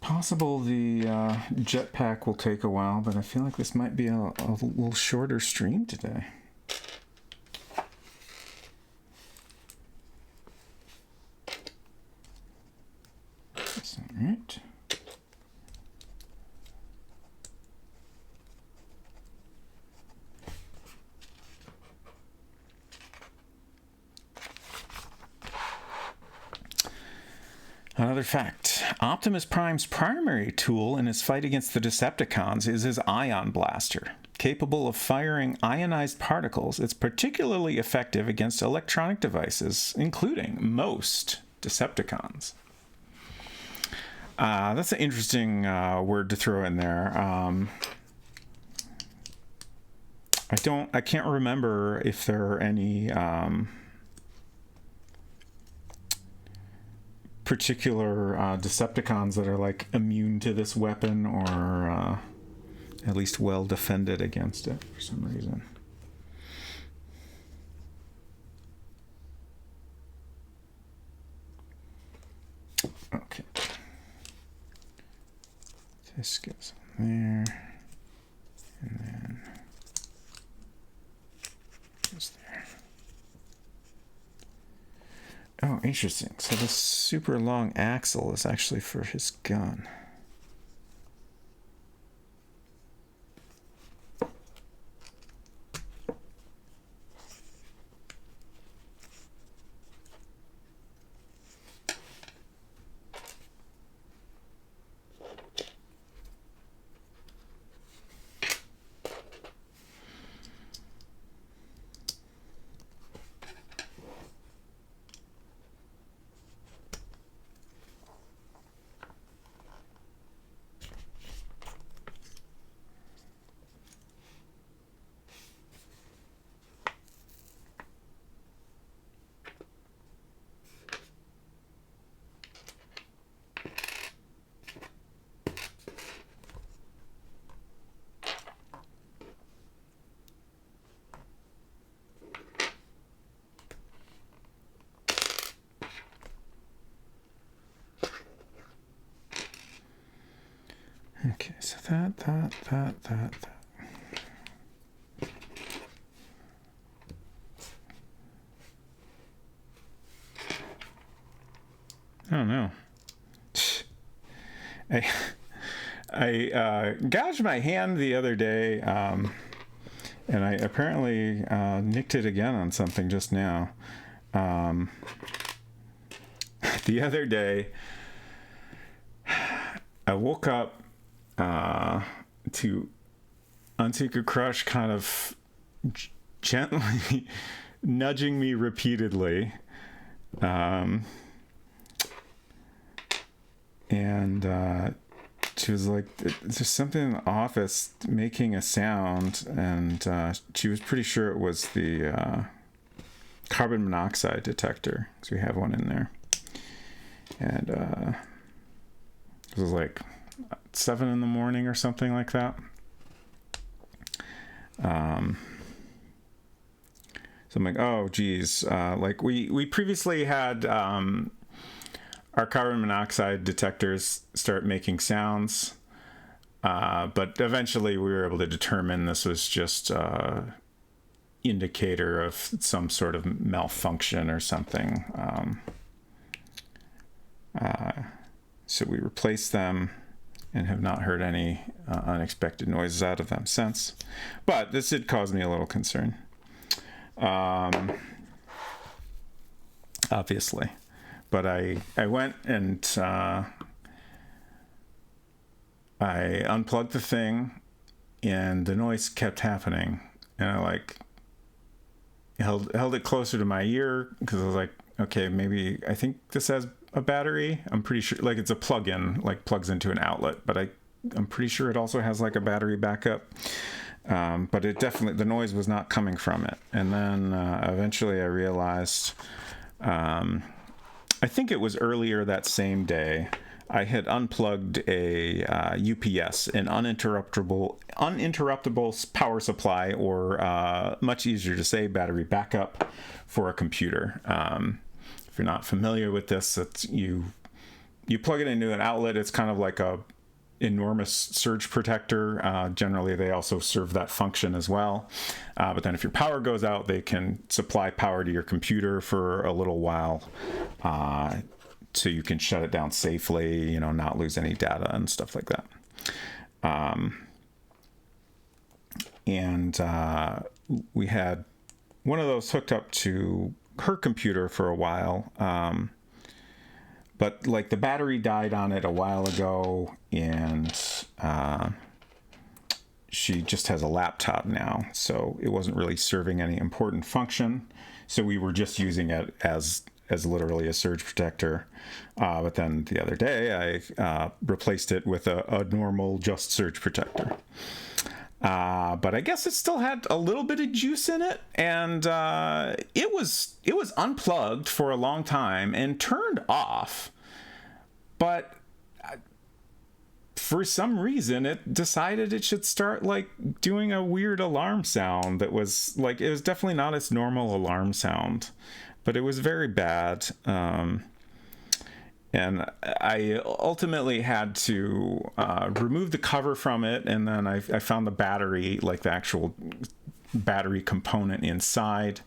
Possible the jetpack will take a while, but I feel like this might be a little shorter stream today. That's all right. Another fact, Optimus Prime's primary tool in his fight against the Decepticons is his ion blaster. Capable of firing ionized particles, it's particularly effective against electronic devices, including most Decepticons. That's an interesting word to throw in there. I can't remember if there are any particular Decepticons that are like immune to this weapon or at least well defended against it for some reason. Okay. This goes on there. And then goes there. Oh, interesting. So this super long axle is actually for his gun. That. I don't know. I gouged my hand the other day, and I apparently nicked it again on something just now. The other day, I woke up to Unsecret Crush kind of gently nudging me repeatedly. And she was like, there's something in the office making a sound, and she was pretty sure it was the carbon monoxide detector, because we have one in there. And it was like 7 in the morning or something like that. So I'm like, oh geez, like we previously had our carbon monoxide detectors start making sounds, but eventually we were able to determine this was just indicator of some sort of malfunction or something. So we replaced them and have not heard any unexpected noises out of them since. But this did cause me a little concern. Obviously. But I went and I unplugged the thing, and the noise kept happening. And I like held it closer to my ear, because I was like, okay, maybe I think this has a battery. I'm pretty sure, like, it's a plug-in, like plugs into an outlet, but I'm pretty sure it also has like a battery backup. But it definitely, the noise was not coming from it. And then eventually I realized, I think it was earlier that same day, I had unplugged a UPS, an uninterruptible power supply, or much easier to say, battery backup for a computer. If you're not familiar with this, it's you plug it into an outlet. It's kind of like a enormous surge protector. Generally, they also serve that function as well. But then if your power goes out, they can supply power to your computer for a little while, so you can shut it down safely, not lose any data and stuff like that. And we had one of those hooked up to her computer for a while. But like the battery died on it a while ago, and she just has a laptop now, so it wasn't really serving any important function. So we were just using it as literally a surge protector. But then the other day, I replaced it with a normal just surge protector. But I guess it still had a little bit of juice in it, and it was unplugged for a long time and turned off. But for some reason, it decided it should start like doing a weird alarm sound that was like, it was definitely not its normal alarm sound, but it was very bad. And I ultimately had to remove the cover from it, and then I found the battery, like the actual battery component inside.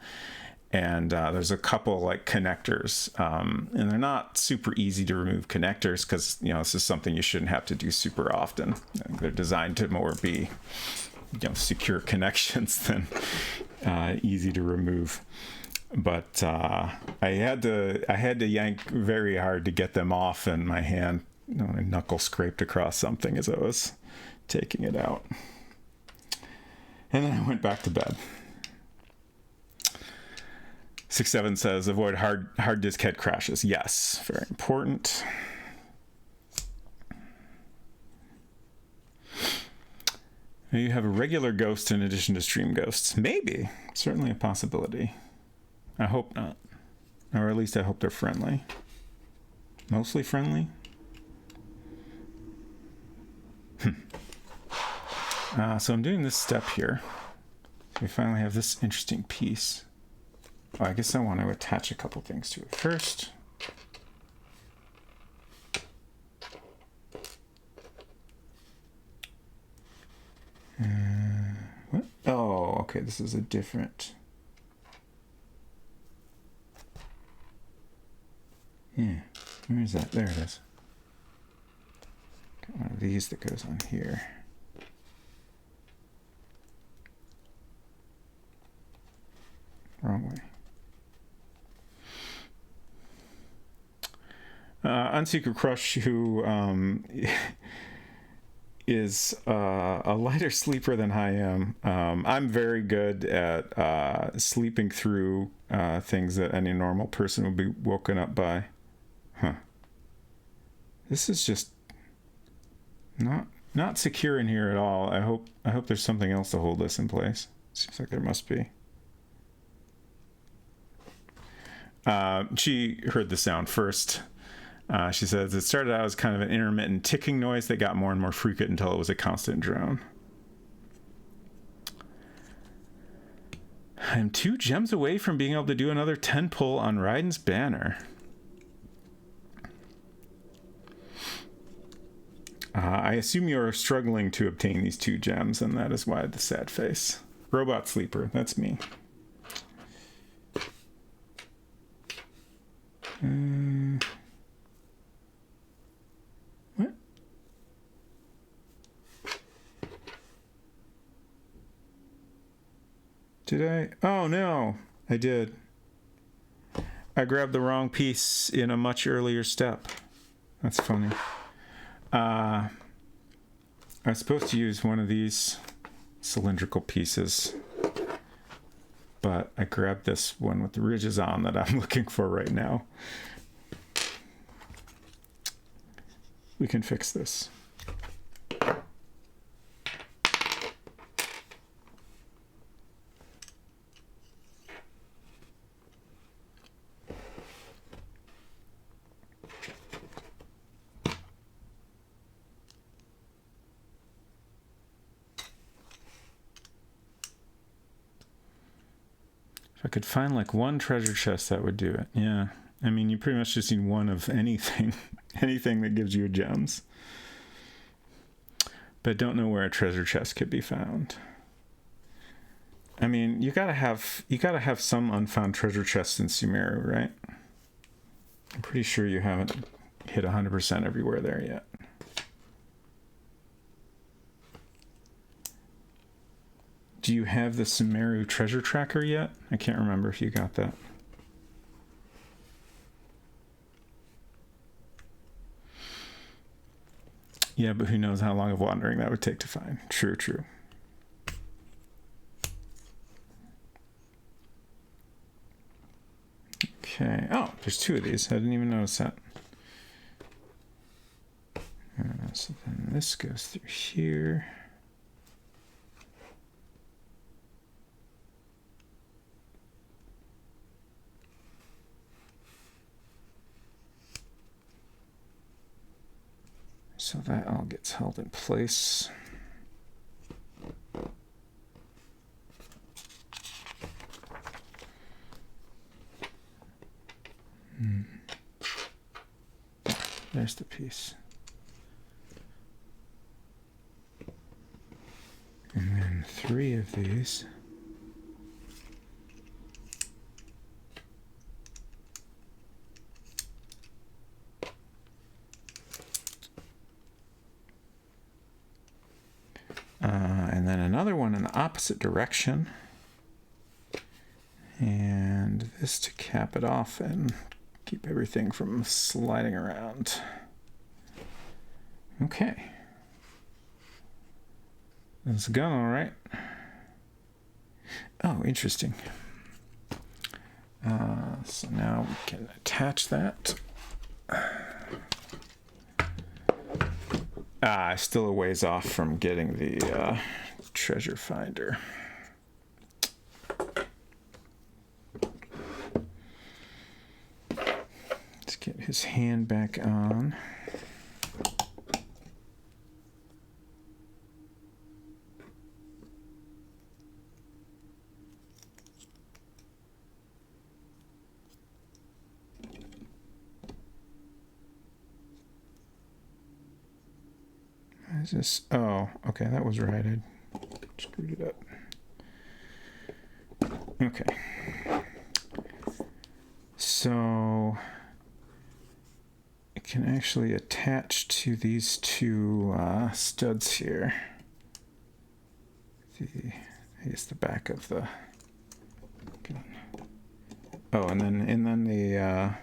And there's a couple like connectors, and they're not super easy to remove connectors, because this is something you shouldn't have to do super often. They're designed to more be secure connections than easy to remove. But I had to yank very hard to get them off, and my hand, my knuckle scraped across something as I was taking it out. And then I went back to bed. 67 says, avoid hard disk head crashes. Yes, very important. You have a regular ghost in addition to stream ghosts. Maybe. Certainly a possibility. I hope not. Or at least I hope they're friendly. Mostly friendly. So I'm doing this step here. So we finally have this interesting piece. Oh, I guess I want to attach a couple things to it first. What? Oh, okay, this is a different... Yeah, where is that? There it is. Got one of these that goes on here. Wrong way. Unsecret Crush, who is a lighter sleeper than I am. I'm very good at sleeping through things that any normal person would be woken up by. Huh. This is just not secure in here at all. I hope there's something else to hold this in place. Seems like there must be. She heard the sound first. She says it started out as kind of an intermittent ticking noise that got more and more frequent until it was a constant drone. I'm 2 gems away from being able to do another 10 pull on Raiden's banner. I assume you're struggling to obtain these 2 gems, and that is why the sad face. Robot Sleeper, that's me. What? Did I? Oh no, I did. I grabbed the wrong piece in a much earlier step. That's funny. I was supposed to use one of these cylindrical pieces, but I grabbed this one with the ridges on that I'm looking for right now. We can fix this. If I could find like one treasure chest, that would do it. Yeah. I mean, you pretty much just need one of anything, anything that gives you gems. But I don't know where a treasure chest could be found. I mean, you gotta have some unfound treasure chests in Sumeru, right? I'm pretty sure you haven't hit 100% everywhere there yet. Do you have the Sumeru treasure tracker yet? I can't remember if you got that. Yeah, but who knows how long of wandering that would take to find. True, true. Okay. Oh, there's 2 of these. I didn't even notice that. So then this goes through here. So that all gets held in place. There's the piece. And then 3 of these. And then another one in the opposite direction. And this to cap it off and keep everything from sliding around. Okay. That's the gun, all right. Oh, interesting. So now we can attach that. Still a ways off from getting the treasure finder. Let's get his hand back on. Is this? Oh, okay, that was righted. screwed it up. Okay. So it can actually attach to these two studs here. Here's the back of the. Oh, and then the.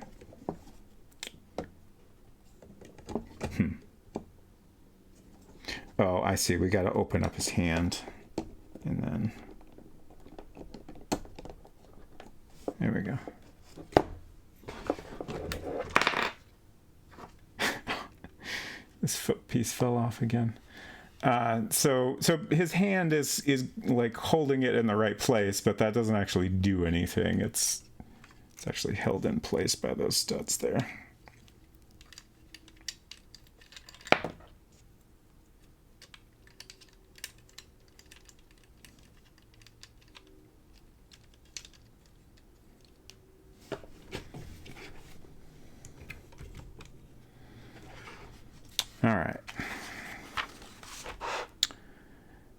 Oh, I see. We got to open up his hand, and then. There we go. This foot piece fell off again. So his hand is like holding it in the right place, but that doesn't actually do anything. It's actually held in place by those studs there. All right.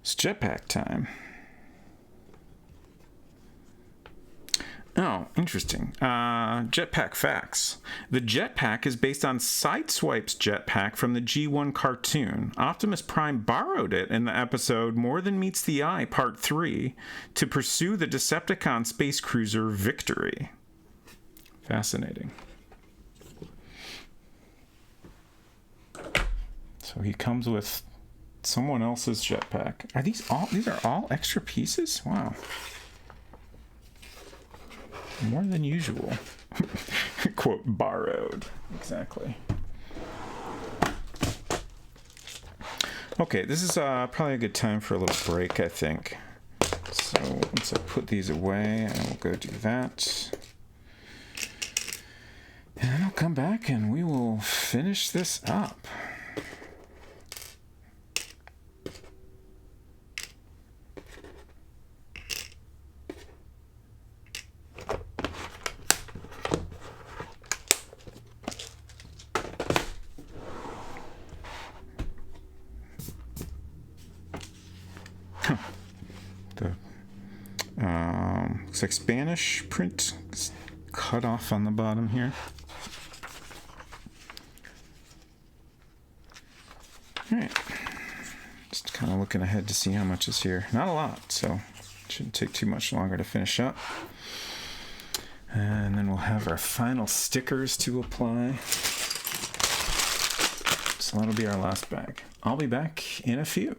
It's jetpack time. Oh, interesting. Jetpack facts. The jetpack is based on Sideswipe's jetpack from the G1 cartoon. Optimus Prime borrowed it in the episode More Than Meets the Eye Part 3 to pursue the Decepticon space cruiser Victory. Fascinating. So he comes with someone else's jetpack. Are these are all extra pieces? Wow. More than usual. Quote, borrowed. Exactly. Okay, this is probably a good time for a little break, I think. So once I put these away, I will go do that. And then I'll come back and we will finish this up. Looks like Spanish print cut off on the bottom here. All right, just kind of looking ahead to see how much is here. Not a lot, so it shouldn't take too much longer to finish up. And then we'll have our final stickers to apply. So that'll be our last bag. I'll be back in a few.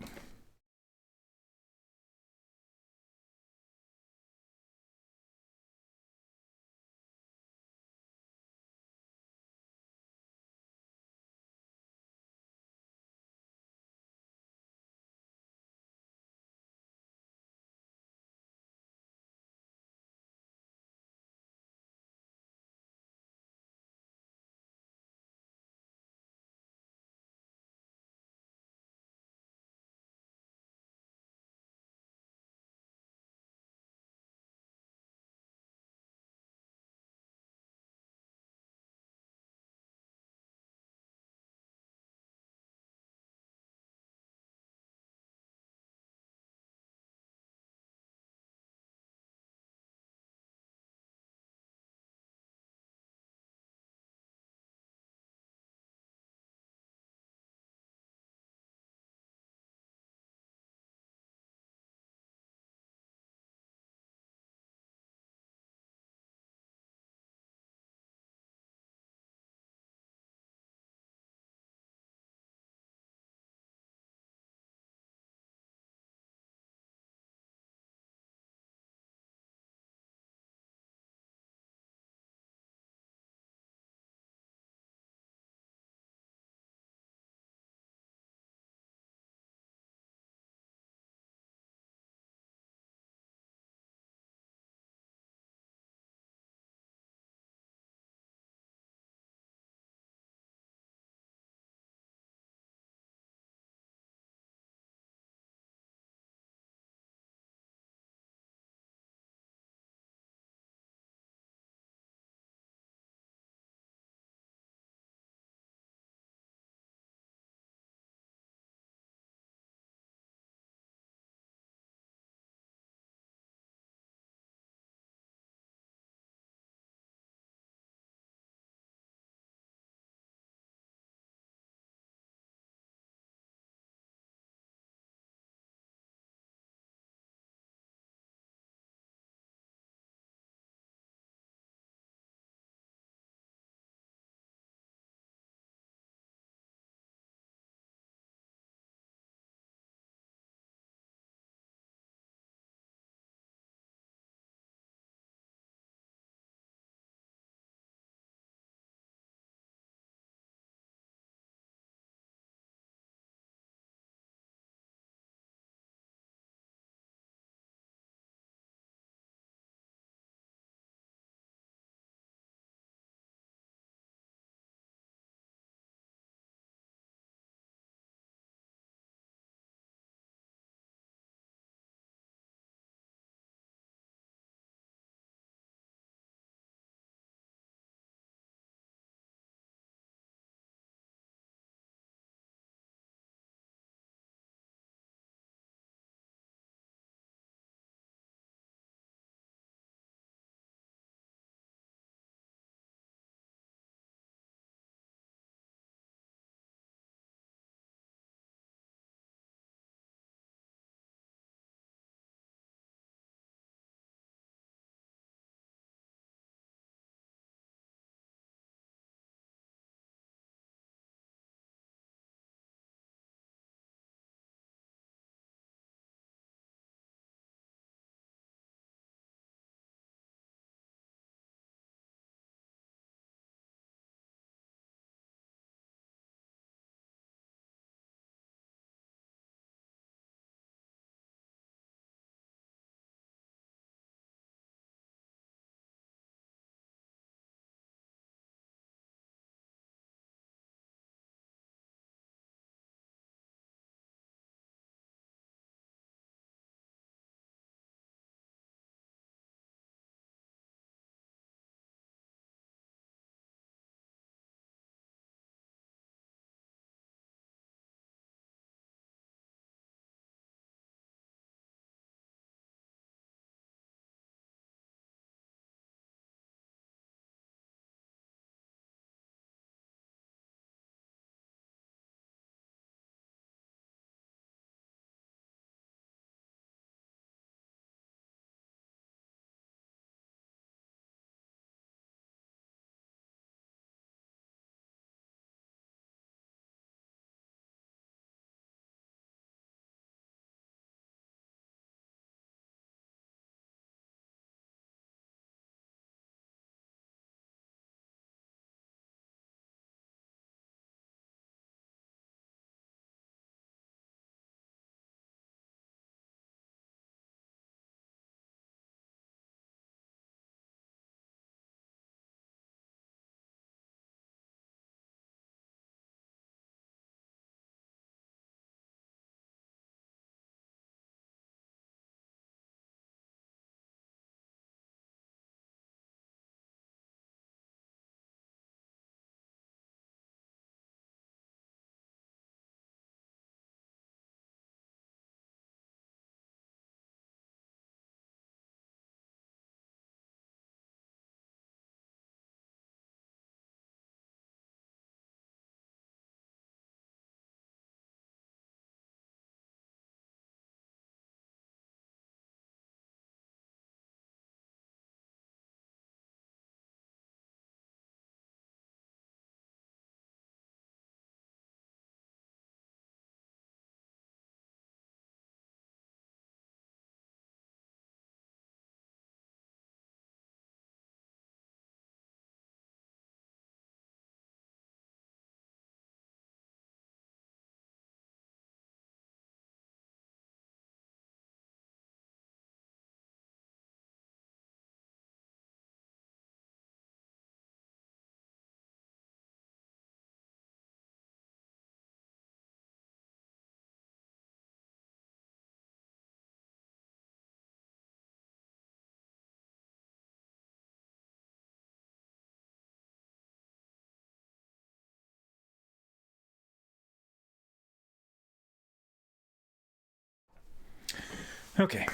Okay.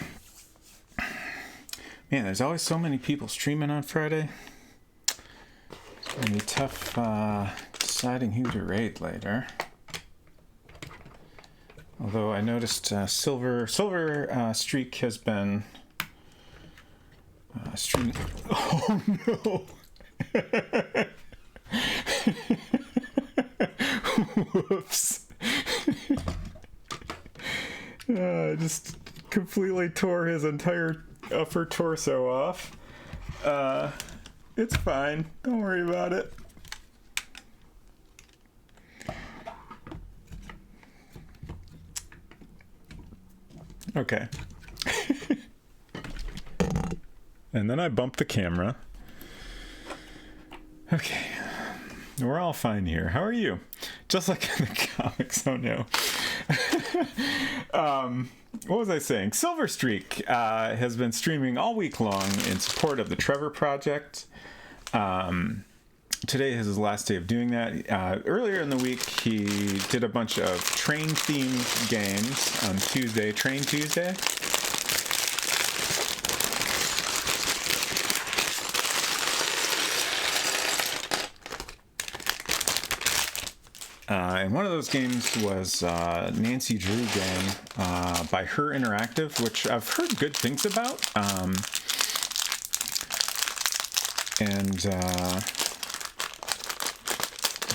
Man, there's always so many people streaming on Friday. It's going to be tough deciding who to raid later. Although I noticed Silver Streak has been streaming. Oh no! Whoops! Just completely tore his entire upper torso off. It's fine. Don't worry about it. Okay. And then I bumped the camera. Okay. We're all fine here. How are you? Just like in the comics. Oh no. What was I saying? Silver Streak has been streaming all week long in support of the Trevor Project. Today is his last day of doing that. Earlier in the week, he did a bunch of train-themed games on Tuesday, Train Tuesday. And one of those games was Nancy Drew game by Her Interactive, which I've heard good things about.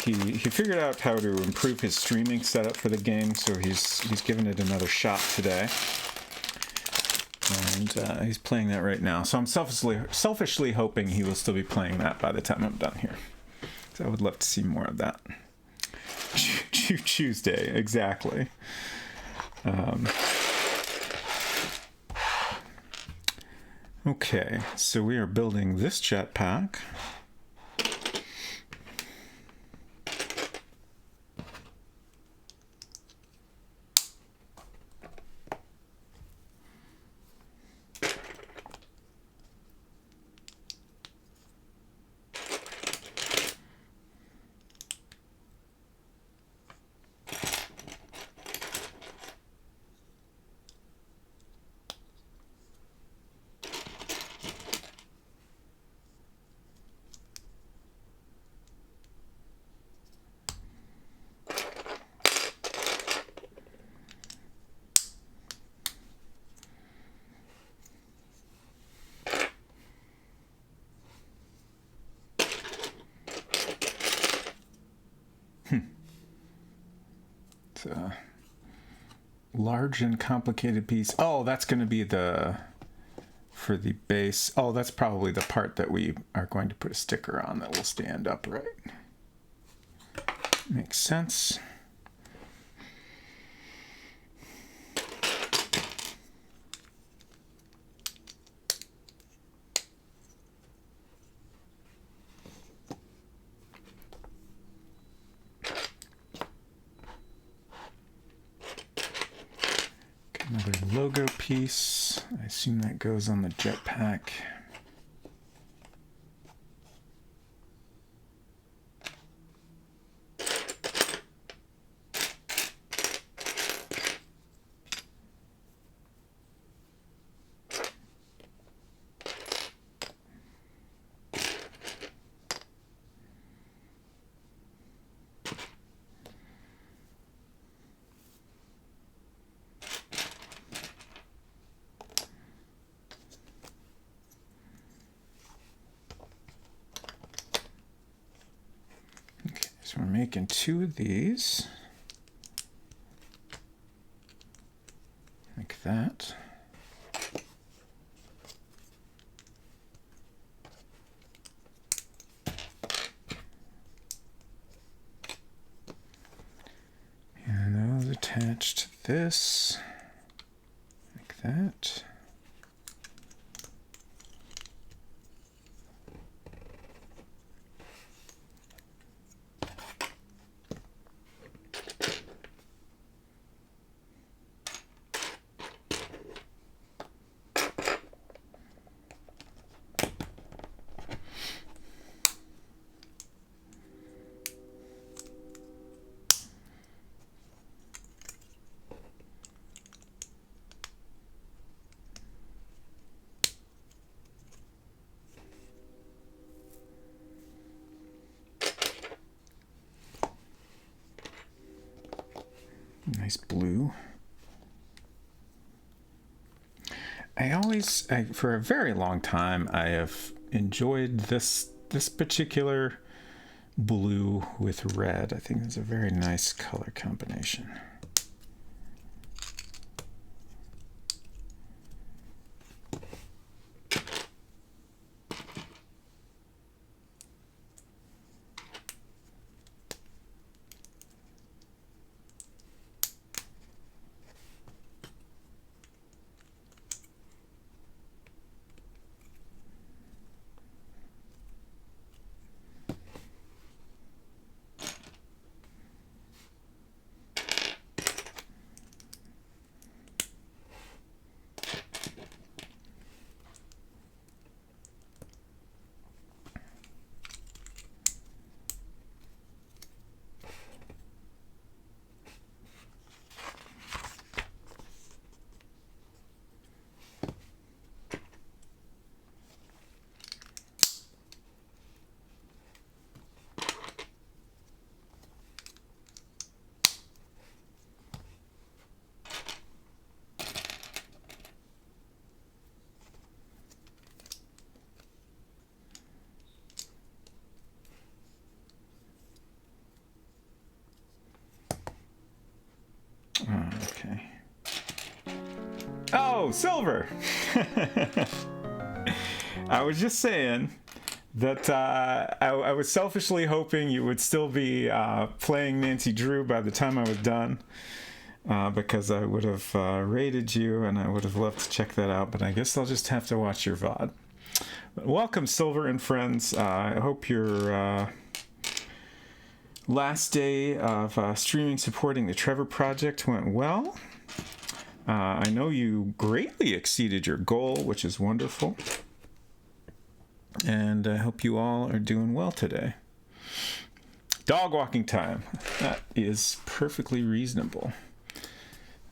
He figured out how to improve his streaming setup for the game, so he's given it another shot today. And he's playing that right now. So I'm selfishly hoping he will still be playing that by the time I'm done here. So I would love to see more of that. Tuesday, exactly. Okay, so we are building this jetpack. It's a large and complicated piece. Oh, that's going to be for the base. Oh, that's probably the part that we are going to put a sticker on that will stand upright. Makes sense. Another logo piece. I assume that goes on the jetpack. So we're making 2 of these, like that. And those attached to this, like that. Nice blue. For a very long time, I have enjoyed this particular blue with red. I think it's a very nice color combination. Okay. Oh, silver! I was just saying that I was selfishly hoping you would still be playing Nancy Drew by the time I was done, because I would have rated you and I would have loved to check that out, but I guess I'll just have to watch your VOD. But welcome, Silver and friends. I hope your last day of streaming supporting the Trevor Project went well. I know you greatly exceeded your goal, which is wonderful. And I hope you all are doing well today. Dog walking time. That is perfectly reasonable.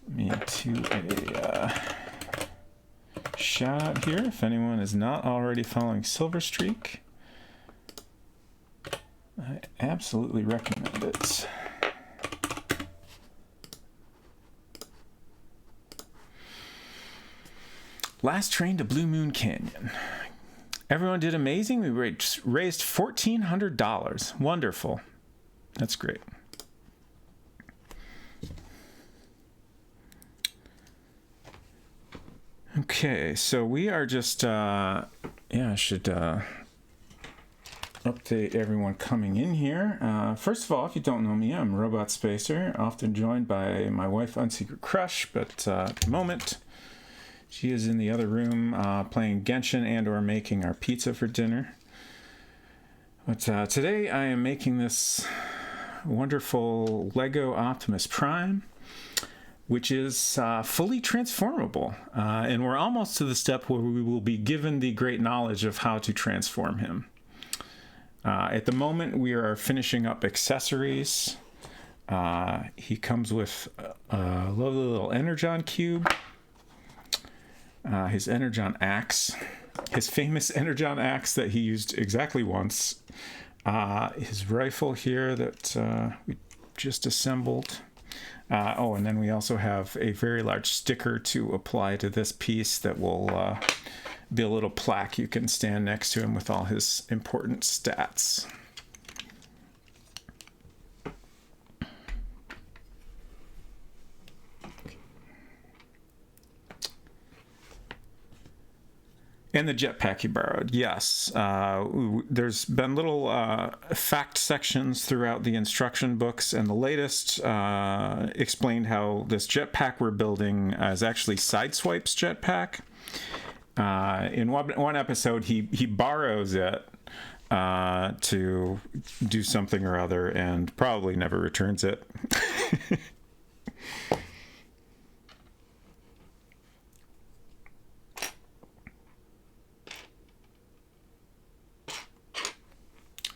Me to a shout out here. If anyone is not already following Silver Streak, I absolutely recommend it. Last train to Blue Moon Canyon. Everyone did amazing. We raised $1,400. Wonderful. That's great. Okay, so we are just, I should update everyone coming in here. First of all, if you don't know me, I'm Robot Spacer, often joined by my wife, Unsecret Crush, but at the moment, she is in the other room playing Genshin and or making our pizza for dinner. But today I am making this wonderful LEGO Optimus Prime, which is fully transformable. And we're almost to the step where we will be given the great knowledge of how to transform him. At the moment, we are finishing up accessories. He comes with a lovely little Energon cube. His Energon axe, his famous Energon axe that he used exactly once, his rifle here that we just assembled. And then we also have a very large sticker to apply to this piece that will be a little plaque you can stand next to him with all his important stats. And the jetpack he borrowed, yes. There's been little fact sections throughout the instruction books, and the latest explained how this jetpack we're building is actually Sideswipe's jetpack. In one episode, he borrows it to do something or other, and probably never returns it.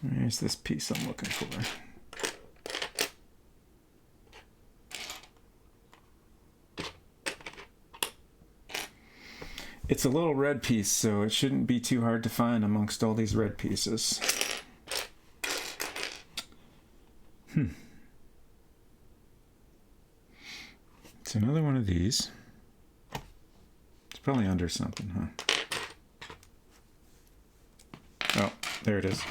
There's this piece I'm looking for. It's a little red piece, so it shouldn't be too hard to find amongst all these red pieces. It's another one of these. It's probably under something, huh? Oh, there it is.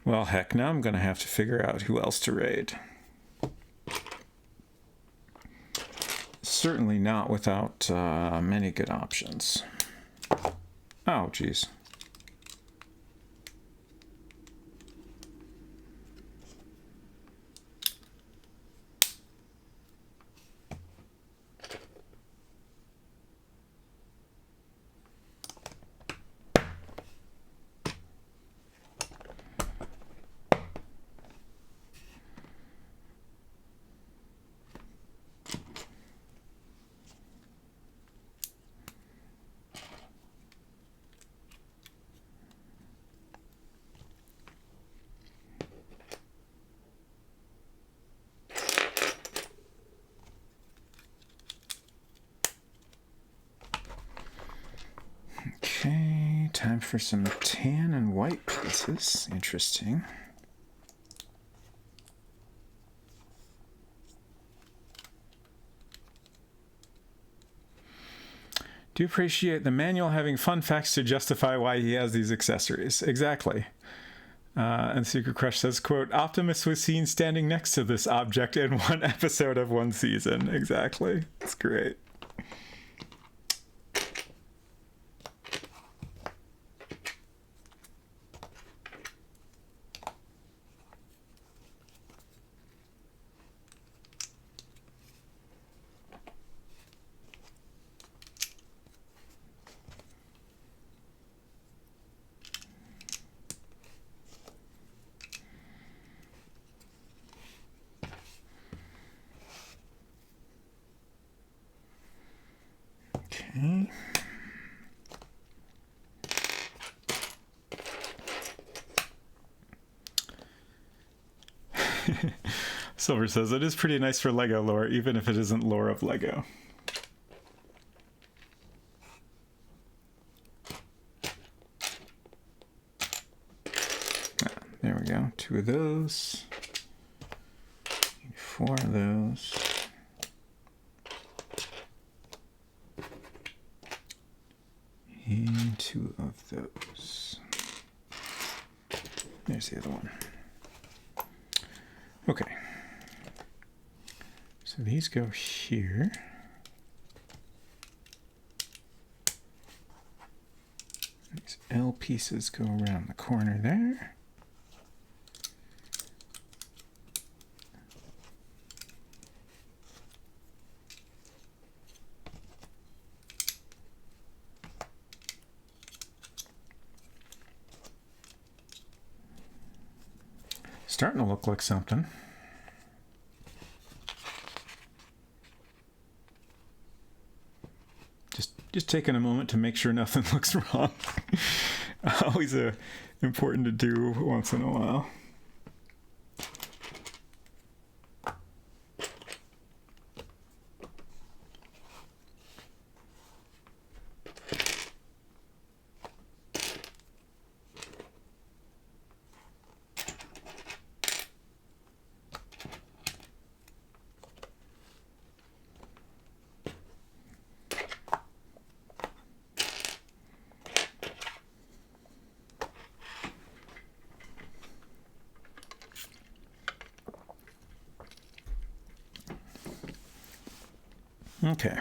Well, heck, now I'm going to have to figure out who else to raid. Certainly not without many good options. Oh, geez. Okay, time for some tan and white pieces. Interesting. Do appreciate the manual having fun facts to justify why he has these accessories. Exactly. And Secret Crush says, quote, Optimus was seen standing next to this object in one episode of one season. Exactly. It's great. Okay. Silver says, it is pretty nice for LEGO lore, even if it isn't lore of LEGO. There we go. 2 of those. 4 of those. And 2 of those. There's the other one. Okay. So these go here. These L pieces go around the corner there. Starting to look like something. Just taking a moment to make sure nothing looks wrong. Always important to do once in a while. Okay.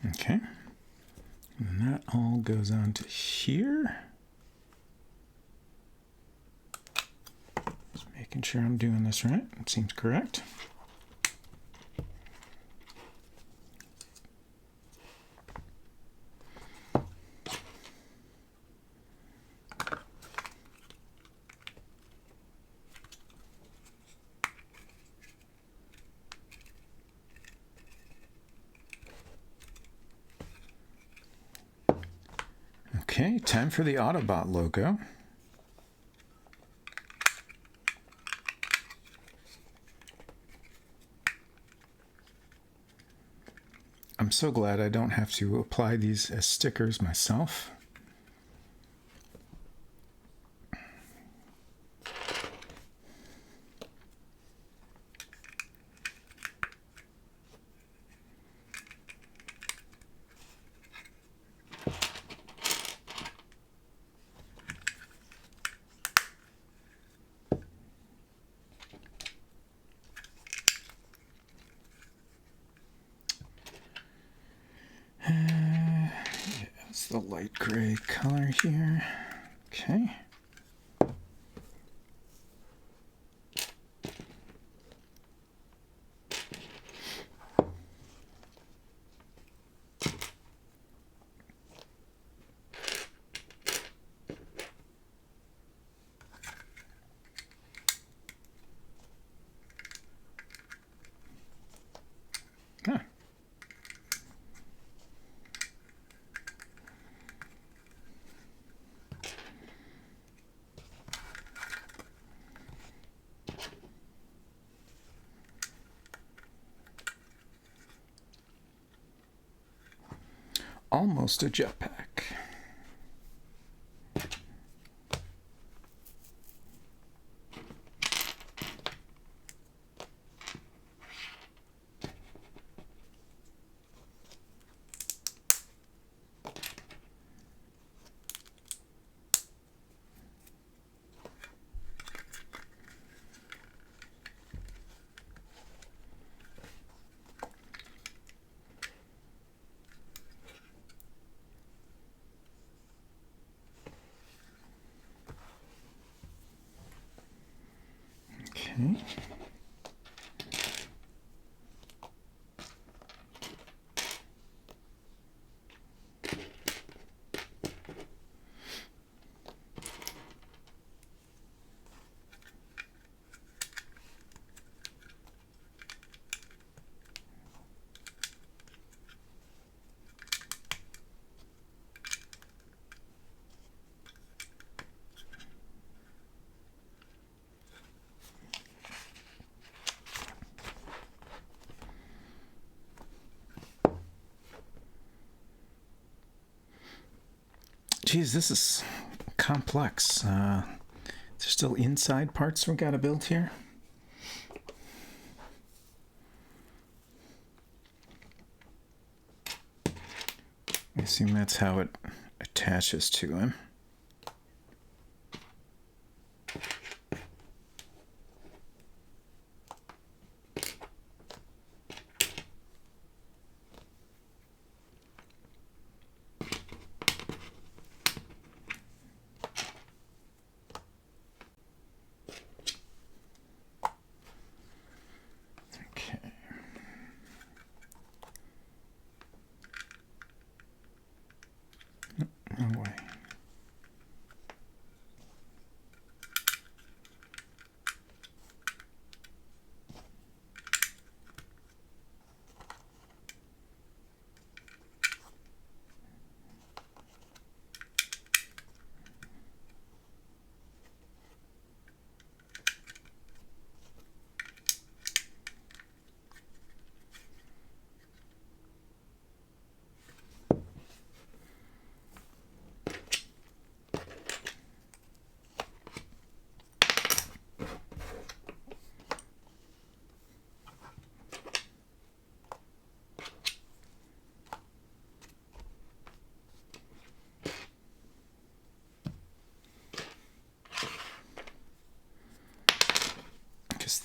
Okay. And that all goes on to here. Just making sure I'm doing this right. It seems correct. Okay, time for the Autobot logo. I'm so glad I don't have to apply these as stickers myself. It's the light gray color here. Okay. Huh. Almost a jetpack. Okay. Geez, this is complex. There's still inside parts we gotta build here. I assume that's how it attaches to him. No way.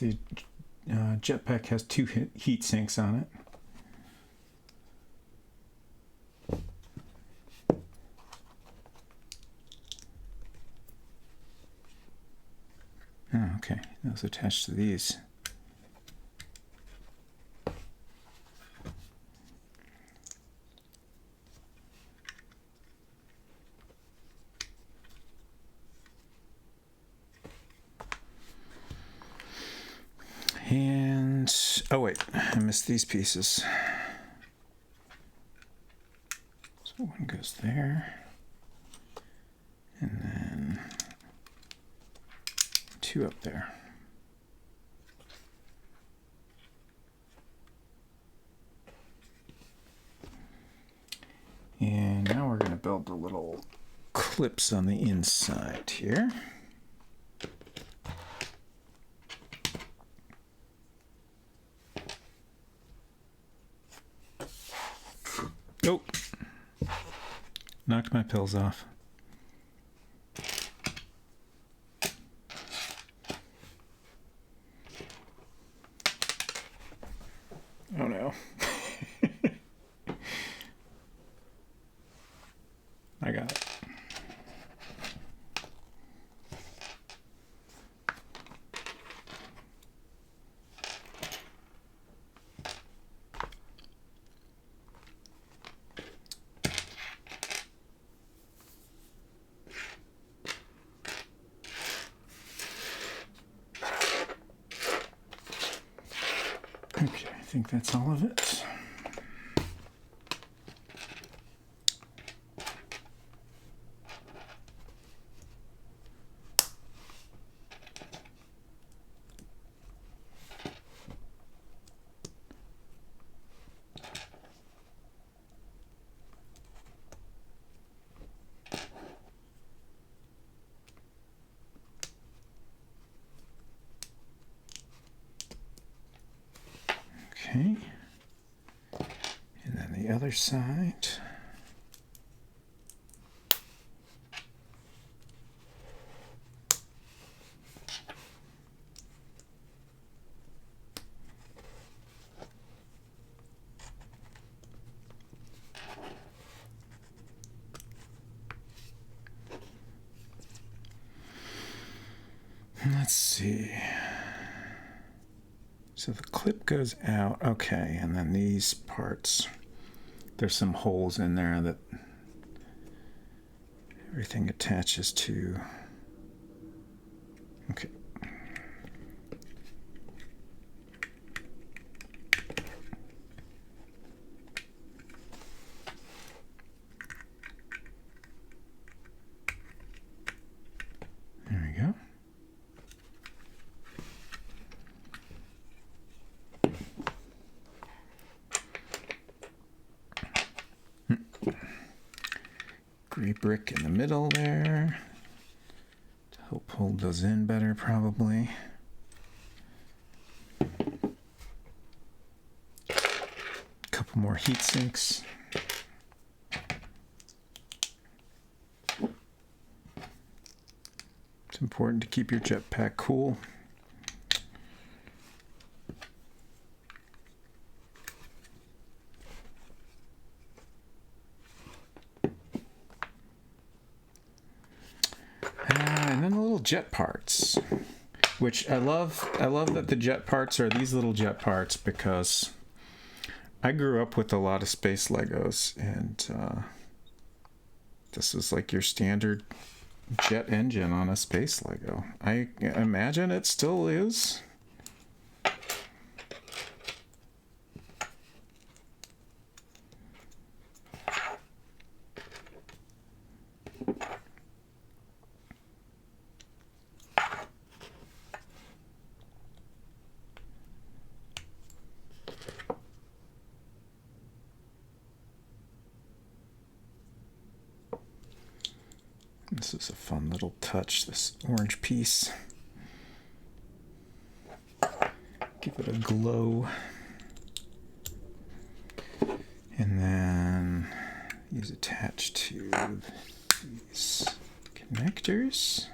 The jetpack has two heat sinks on it. Oh, okay, those attached to these. And, oh wait, I missed these pieces. So one goes there. two up there. And now we're going to build the little clips on the inside here. Oh, knocked my pills off. Oh no. I got it. Okay, I think that's all of it. Okay, and then the other side. Let's see. So the clip goes out, okay, and then these parts, there's some holes in there that everything attaches to. Okay. There we go. Gray brick in the middle there to help hold those in better, probably. A couple more heat sinks. It's important to keep your jetpack cool. And then the little jet parts, which I love. I love that the jet parts are these little jet parts because I grew up with a lot of space Legos, and this is like your standard jet engine on a space Lego. I imagine it still is. This is a fun little touch, this orange piece. Give it a glow. And then these attach to these connectors.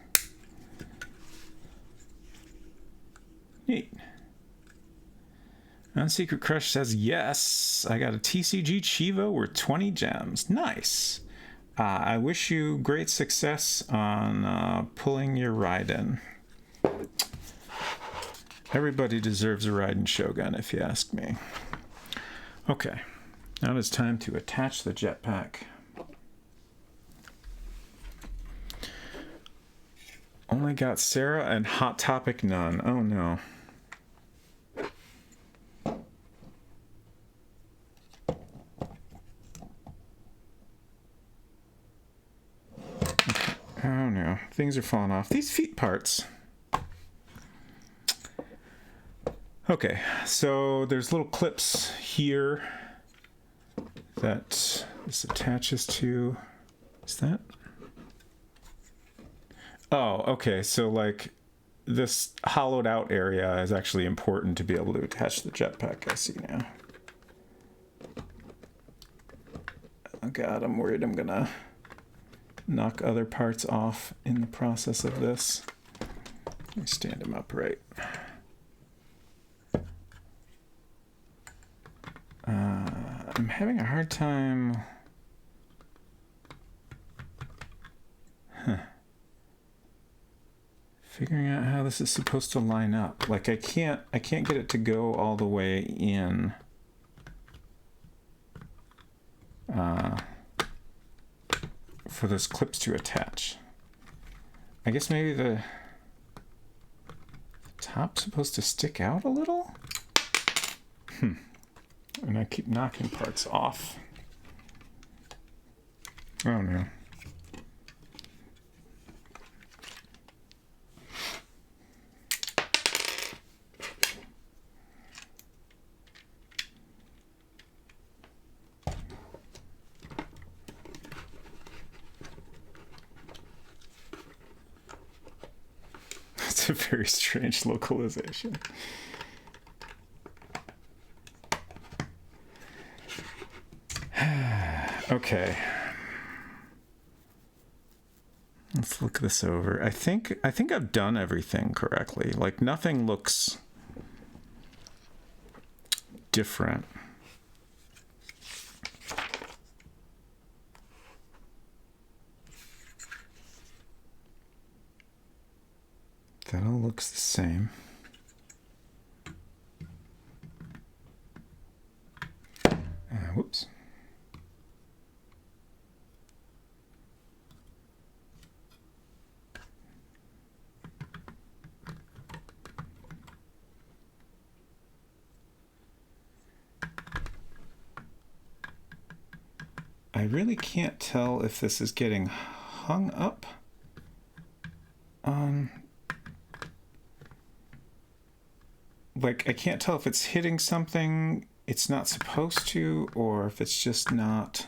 Neat. Unsecret Crush says, yes, I got a TCG Chivo worth 20 gems. Nice. I wish you great success on pulling your Raiden. Everybody deserves a Raiden Shogun, if you ask me. Okay, now it's time to attach the jetpack. Only got Sarah and Hot Topic none. Oh no. Oh no, things are falling off. These feet parts. Okay, so there's little clips here that this attaches to. Is that? Oh, okay, so like this hollowed out area is actually important to be able to attach the jetpack, I see now. Oh god, I'm worried I'm gonna knock other parts off in the process of this. Let me stand him upright. I'm having a hard time. Figuring out how this is supposed to line up. Like I can't get it to go all the way in. For those clips to attach. I guess maybe the top's supposed to stick out a little? And I keep knocking parts off. Oh no. It's a very strange localization. Okay. Let's look this over. I think I've done everything correctly. Like nothing looks different. That all looks the same. Whoops. I really can't tell if this is getting hung up on... Like, I can't tell if it's hitting something it's not supposed to, or if it's just not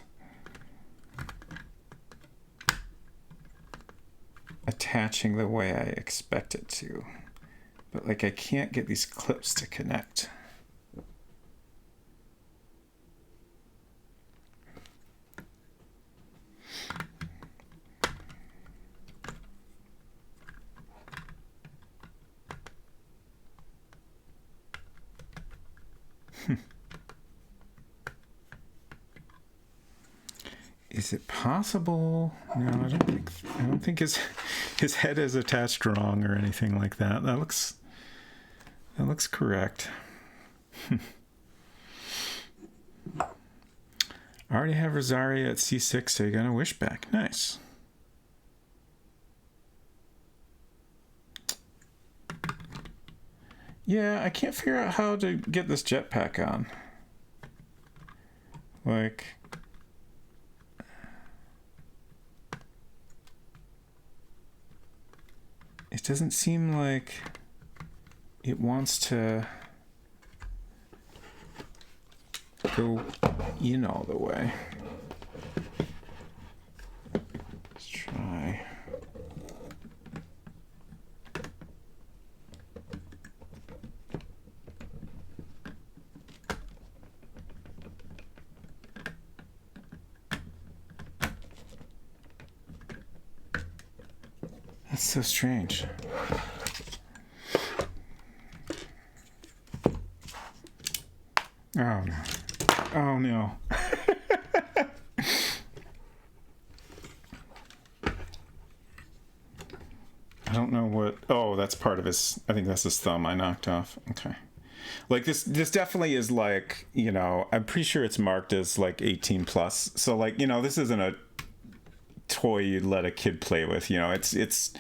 attaching the way I expect it to. But, like, I can't get these clips to connect. Is it possible? No, I don't think his head is attached wrong or anything like that. That looks correct. I already have Rosaria at C6, so you got a wish back. Nice. Yeah, I can't figure out how to get this jetpack on. Like... It doesn't seem like it wants to go in all the way. Let's try. That's so strange. Oh no. Oh no. I don't know what... Oh, that's part of his... I think that's his thumb I knocked off. Okay. Like this definitely is like, you know, I'm pretty sure it's marked as like 18 plus. So like, you know, this isn't a toy you'd let a kid play with, you know. It's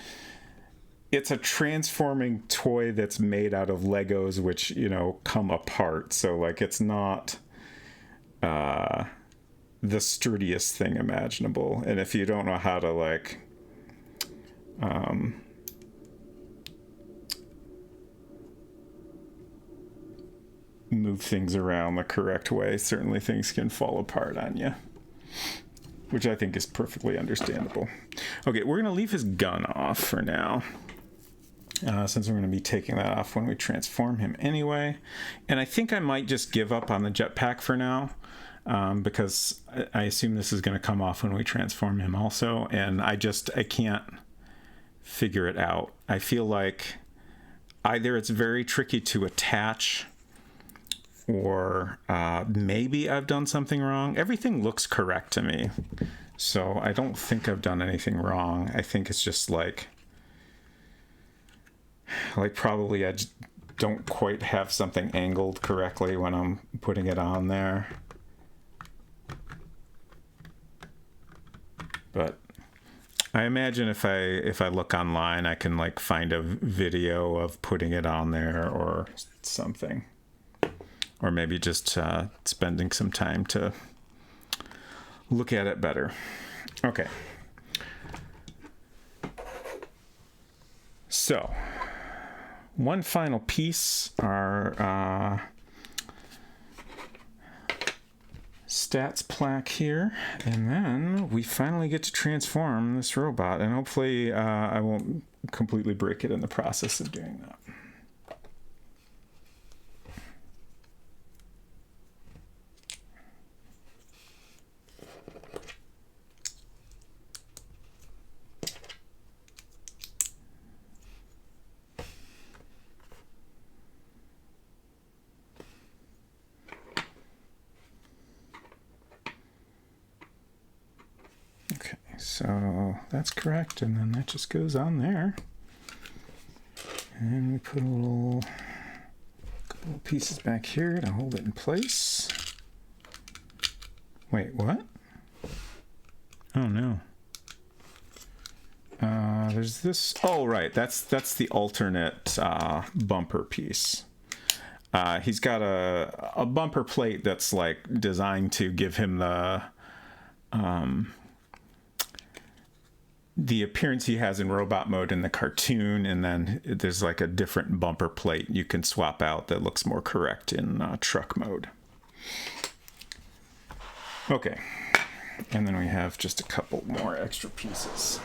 a transforming toy that's made out of Legos, which, you know, come apart. So like it's not the sturdiest thing imaginable. And if you don't know how to like move things around the correct way, certainly things can fall apart on you, which I think is perfectly understandable. Okay, we're going to leave his gun off for now, since we're going to be taking that off when we transform him anyway. And I think I might just give up on the jetpack for now, because I assume this is going to come off when we transform him also, and I can't figure it out. I feel like either it's very tricky to attach, or maybe I've done something wrong. Everything looks correct to me, so I don't think I've done anything wrong. I think it's just like probably I just don't quite have something angled correctly when I'm putting it on there. But I imagine if I look online, I can like find a video of putting it on there or something, or maybe just spending some time to look at it better. Okay. So, one final piece, our stats plaque here, and then we finally get to transform this robot, and hopefully I won't completely break it in the process of doing that. So that's correct, and then that just goes on there. And we put a couple pieces back here to hold it in place. Wait, what? Oh no. There's this. Oh right, that's the alternate bumper piece. He's got a bumper plate that's like designed to give him the appearance he has in robot mode in the cartoon, and then there's like a different bumper plate you can swap out that looks more correct in truck mode. Okay, and then we have just a couple more extra pieces.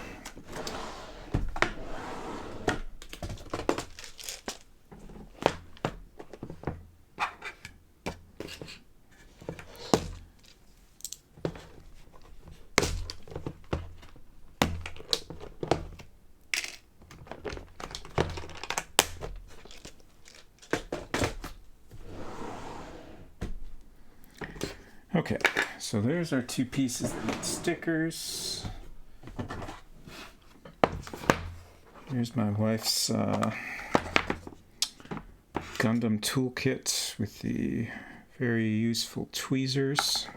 Okay, so there's our two pieces that need stickers. Here's my wife's Gundam toolkit with the very useful tweezers.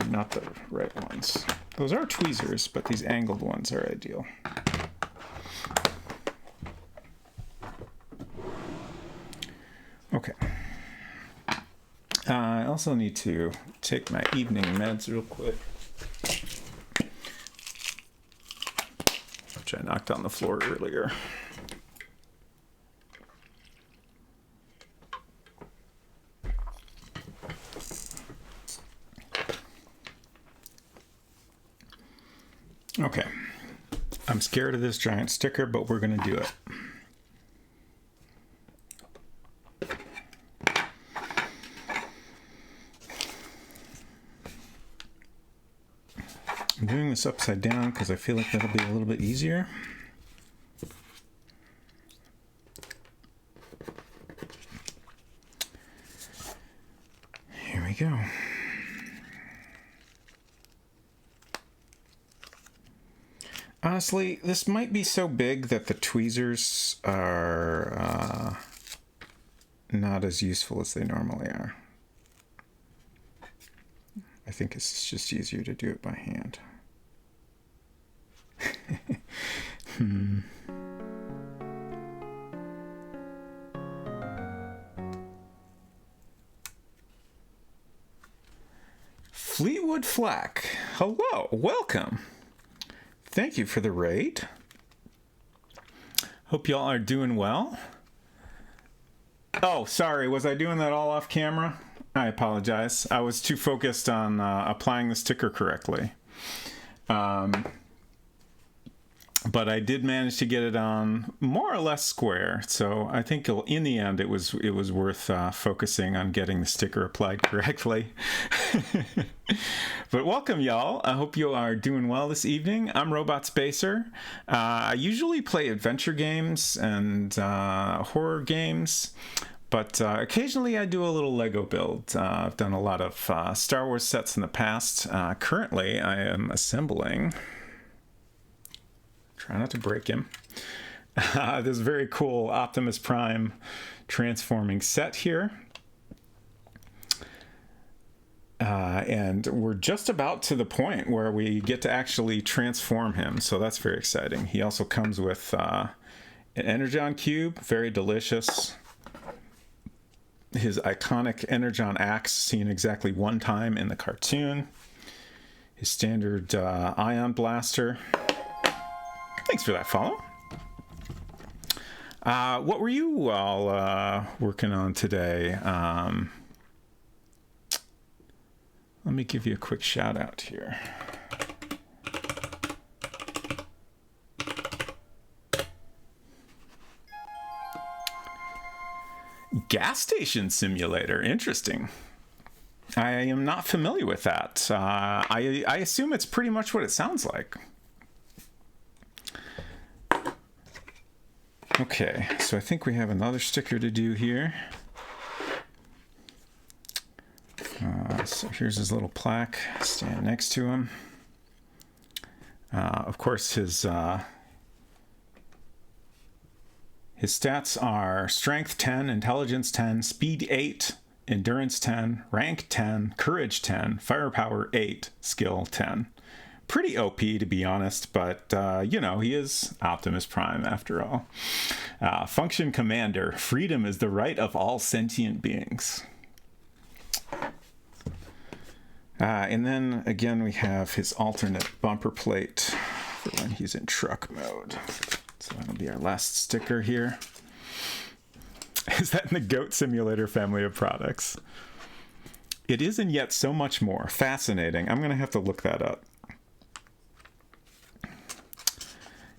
Not the right ones. Those are tweezers, but these angled ones are ideal. Okay. I also need to take my evening meds real quick, which I knocked on the floor earlier. Okay. I'm scared of this giant sticker, but we're going to do it. I'm doing this upside down because I feel like that'll be a little bit easier. Here we go. Honestly, this might be so big that the tweezers are not as useful as they normally are. I think it's just easier to do it by hand. Fleetwood Flack, hello, welcome. Thank you for the raid. Hope y'all are doing well. Oh, sorry. Was I doing that all off camera? I apologize. I was too focused on applying the sticker correctly. But I did manage to get it on more or less square, so I think in the end it was worth focusing on getting the sticker applied correctly. But welcome, y'all. I hope you are doing well this evening. I'm Robot Spacer. I usually play adventure games and horror games, but occasionally I do a little Lego build. I've done a lot of Star Wars sets in the past. Currently, I am assembling... Try not to break him. This very cool Optimus Prime transforming set here. And we're just about to the point where we get to actually transform him, so that's very exciting. He also comes with an Energon cube, very delicious. His iconic Energon axe, seen exactly one time in the cartoon. His standard ion blaster. Thanks for that follow. What were you all working on today? Let me give you a quick shout out here. Gas station simulator, interesting. I am not familiar with that. I assume it's pretty much what it sounds like. Okay, so I think we have another sticker to do here. So here's his little plaque, stand next to him. Of course, his stats are Strength 10, Intelligence 10, Speed 8, Endurance 10, Rank 10, Courage 10, Firepower 8, Skill 10. Pretty OP, to be honest, but, you know, he is Optimus Prime, after all. Function Commander. Freedom is the right of all sentient beings. And then, again, we have his alternate bumper plate for when he's in truck mode. So that'll be our last sticker here. Is that in the Goat Simulator family of products? It is, and yet so much more. Fascinating. I'm going to have to look that up.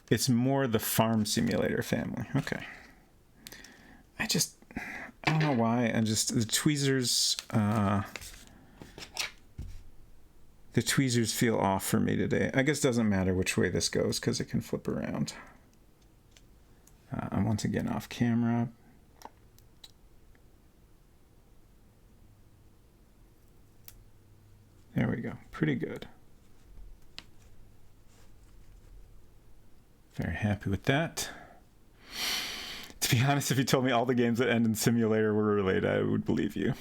It's more the Farm Simulator family. Okay. I don't know why. The tweezers feel off for me today. I guess it doesn't matter which way this goes because it can flip around. I'm once again off camera. There we go. Pretty good. Very happy with that. To be honest, if you told me all the games that end in simulator were related, I would believe you.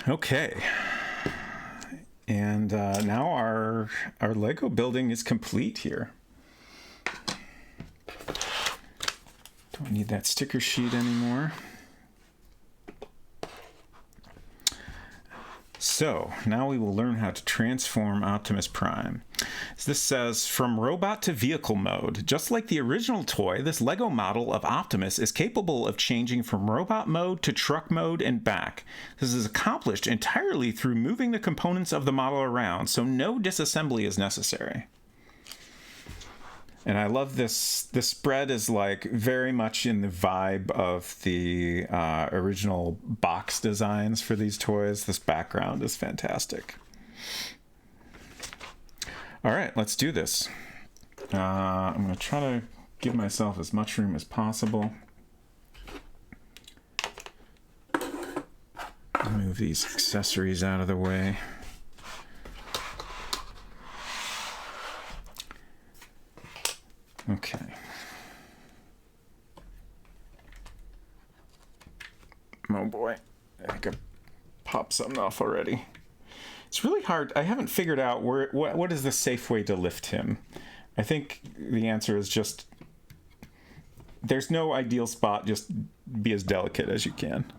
Okay. And now our Lego building is complete here. Don't need that sticker sheet anymore. So, now we will learn how to transform Optimus Prime. So this says, from robot to vehicle mode. Just like the original toy, this LEGO model of Optimus is capable of changing from robot mode to truck mode and back. This is accomplished entirely through moving the components of the model around, so no disassembly is necessary. And I love this. The spread is like very much in the vibe of the original box designs for these toys. This background is fantastic. All right, let's do this. I'm going to try to give myself as much room as possible. Move these accessories out of the way. Okay. Oh boy, I think I popped something off already. It's really hard. I haven't figured out what is the safe way to lift him. I think the answer is just there's no ideal spot. Just be as delicate as you can.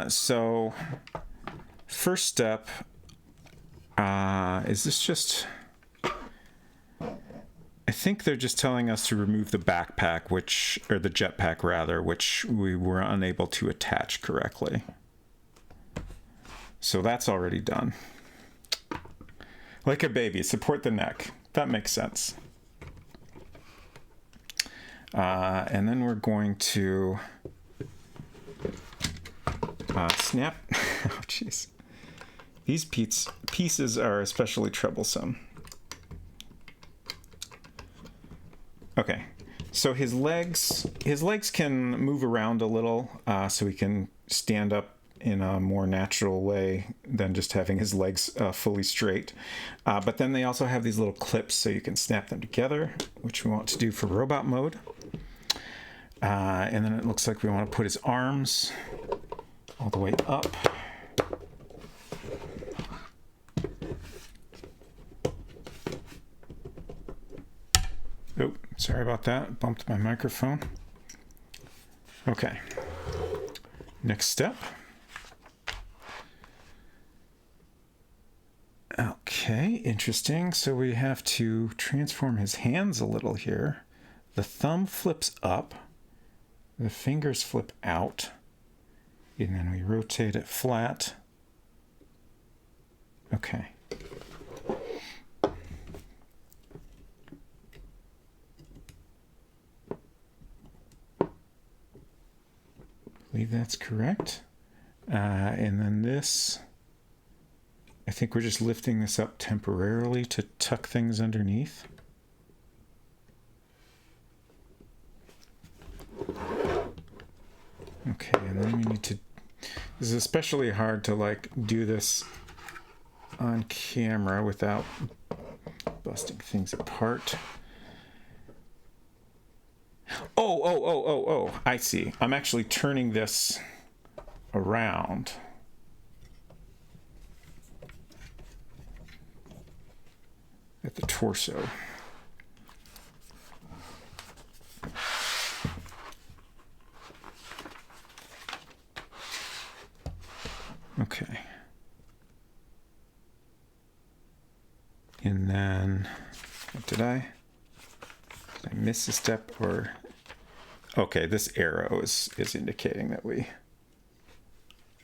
So first step is this just. I think they're just telling us to remove the backpack, or the jetpack rather, which we were unable to attach correctly. So that's already done. Like a baby, support the neck. That makes sense. And then we're going to snap. Oh, jeez. These pieces are especially troublesome. Okay, so his legs can move around a little, so he can stand up in a more natural way than just having his legs fully straight. But then they also have these little clips so you can snap them together, which we want to do for robot mode. And then it looks like we want to put his arms all the way up. Oh, sorry about that. Bumped my microphone. Okay. Next step. Okay, interesting. So we have to transform his hands a little here. The thumb flips up. The fingers flip out. And then we rotate it flat. Okay. I believe that's correct. And then this, I think we're just lifting this up temporarily to tuck things underneath. Okay, and then we need to, this is especially hard to like do this on camera without busting things apart. Oh, I see. I'm actually turning this around. At the torso. Okay. And then, what did I miss a step or? Okay, this arrow is indicating that we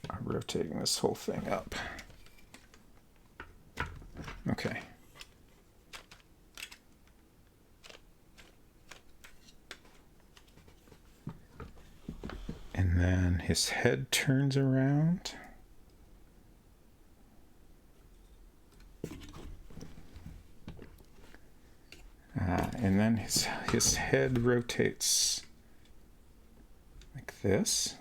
are rotating this whole thing up. Okay. And then his head turns around. And then his head rotates like this.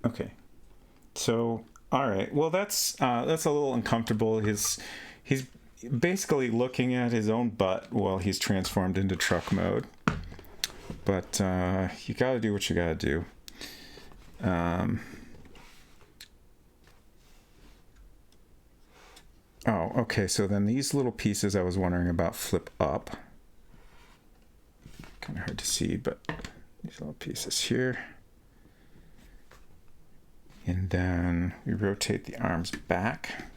Okay. So, all right. Well, that's a little uncomfortable. He's basically looking at his own butt while he's transformed into truck mode. But you got to do what you got to do. Oh, okay, so then these little pieces I was wondering about flip up. Kind of hard to see, but these little pieces here. And then we rotate the arms back.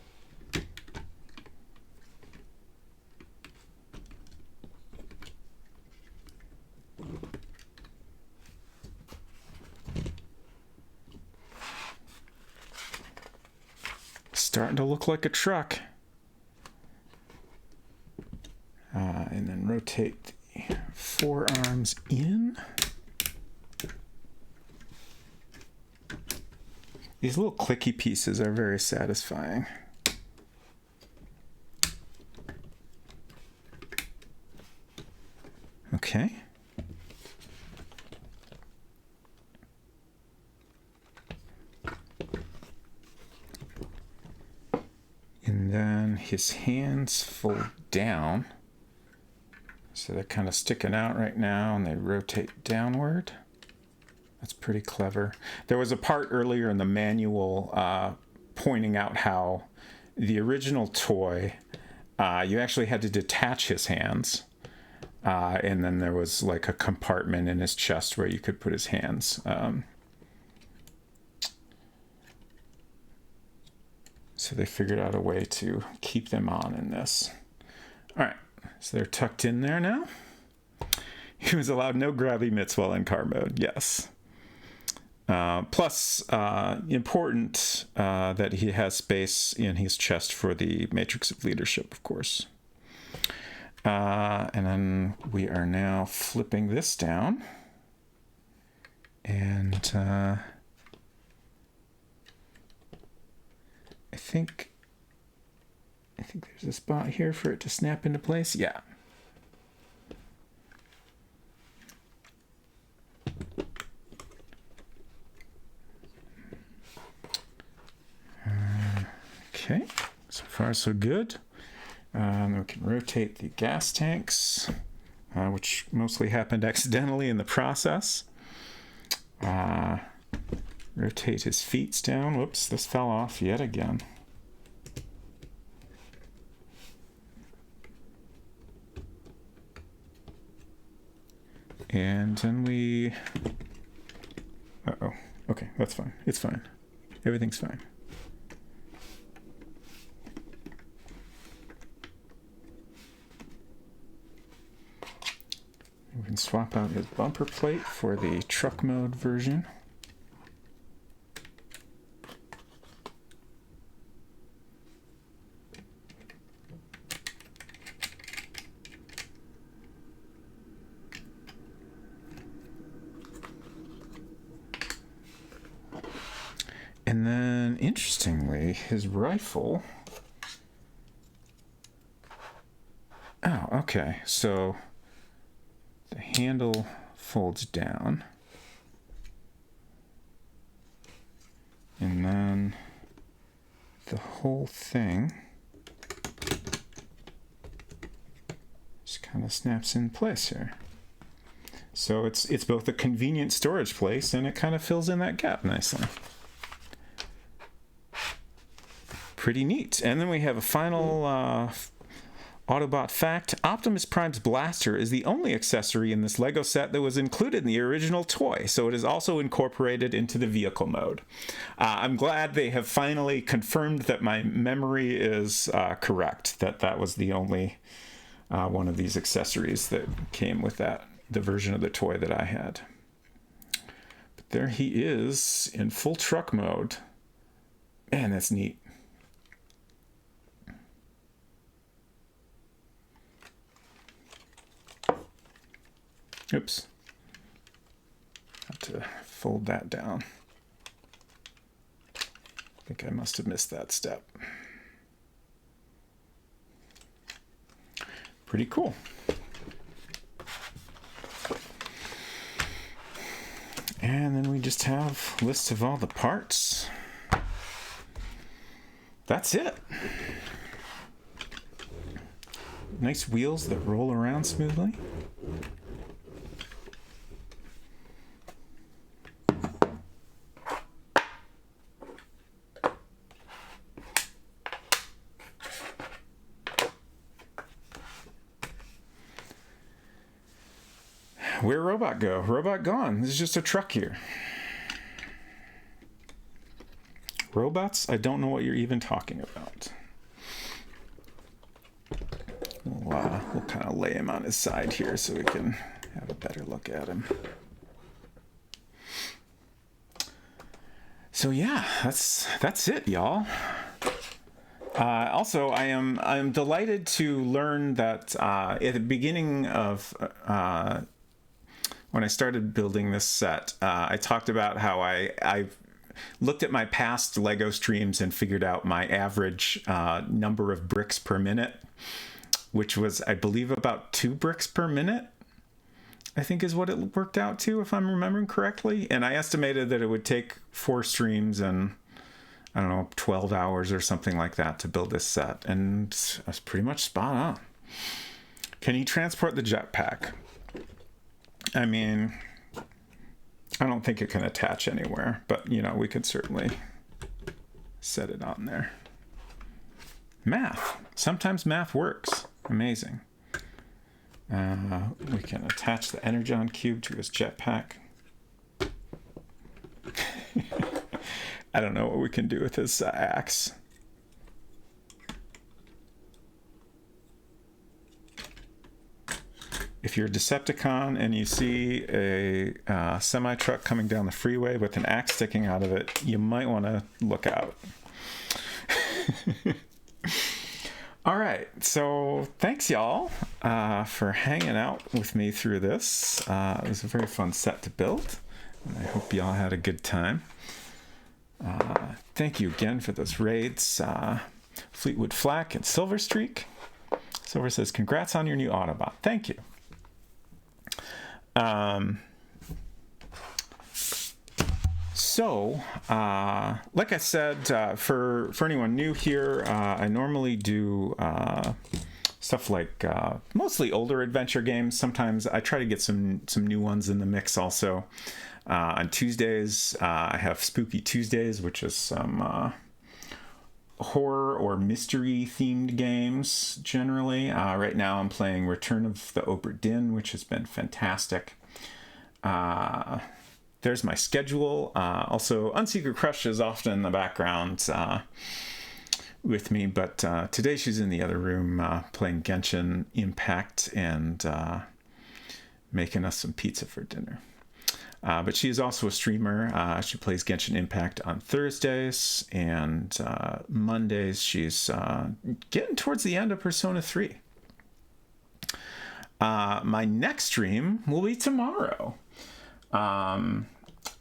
Starting to look like a truck. And then rotate the forearms in. These little clicky pieces are very satisfying. Okay. And then his hands fold down. So they're kind of sticking out right now and they rotate downward. That's pretty clever. There was a part earlier in the manual pointing out how the original toy, you actually had to detach his hands. And then there was like a compartment in his chest where you could put his hands. So they figured out a way to keep them on in this. All right, so they're tucked in there now. He was allowed no grabby mitts while in car mode, yes. Plus, important that he has space in his chest for the Matrix of Leadership, of course. And then we are now flipping this down. And I think there's a spot here for it to snap into place. Yeah. Okay, so far so good. We can rotate the gas tanks, which mostly happened accidentally in the process. Rotate his feet down. Whoops, this fell off yet again. And then we... Uh-oh. Okay, that's fine. It's fine. Everything's fine. We can swap out his bumper plate for the truck mode version. And then, interestingly, his rifle... Oh, okay. So the handle folds down. And then the whole thing just kind of snaps in place here. So it's both a convenient storage place and it kind of fills in that gap nicely. Pretty neat. And then we have a final Autobot fact. Optimus Prime's blaster is the only accessory in this LEGO set that was included in the original toy, so it is also incorporated into the vehicle mode. I'm glad they have finally confirmed that my memory is correct, that was the only one of these accessories that came with the version of the toy that I had. But there he is in full truck mode. Man, that's neat. Oops. Have to fold that down. I think I must have missed that step. Pretty cool. And then we just have lists of all the parts. That's it. Nice wheels that roll around smoothly. Where'd Robot go? Robot gone. This is just a truck here. Robots? I don't know what you're even talking about. We'll kind of lay him on his side here so we can have a better look at him. So yeah, that's it, y'all. Also, I'm delighted to learn that at the beginning of when I started building this set, I talked about how I looked at my past LEGO streams and figured out my average number of bricks per minute, which was, I believe, about 2 bricks per minute, I think is what it worked out to, if I'm remembering correctly. And I estimated that it would take 4 streams and, I don't know, 12 hours or something like that to build this set. And that's pretty much spot on. Can you transport the jetpack? I mean, I don't think it can attach anywhere, but, you know, we could certainly set it on there. Math. Sometimes math works. Amazing. We can attach the Energon cube to his jetpack. I don't know what we can do with his axe. if you're a Decepticon and you see a semi-truck coming down the freeway with an axe sticking out of it, you might want to look out. All right, so thanks y'all for hanging out with me through this. It was a very fun set to build, and I hope y'all had a good time. Thank you again for those raids, Fleetwood Flack and Silver Streak. Silver says, congrats on your new Autobot. Thank you. So, like I said, for anyone new here, I normally do stuff like mostly older adventure games. Sometimes I try to get some new ones in the mix also. On Tuesdays, I have Spooky Tuesdays, which is some horror or mystery themed games generally. Right now I'm playing Return of the Obra Dinn, which has been fantastic. There's my schedule. Also, Unsecret Crush is often in the background with me, but today she's in the other room playing Genshin Impact and making us some pizza for dinner. But she is also a streamer. She plays Genshin Impact on Thursdays, and Mondays she's getting towards the end of Persona 3. My next stream will be tomorrow.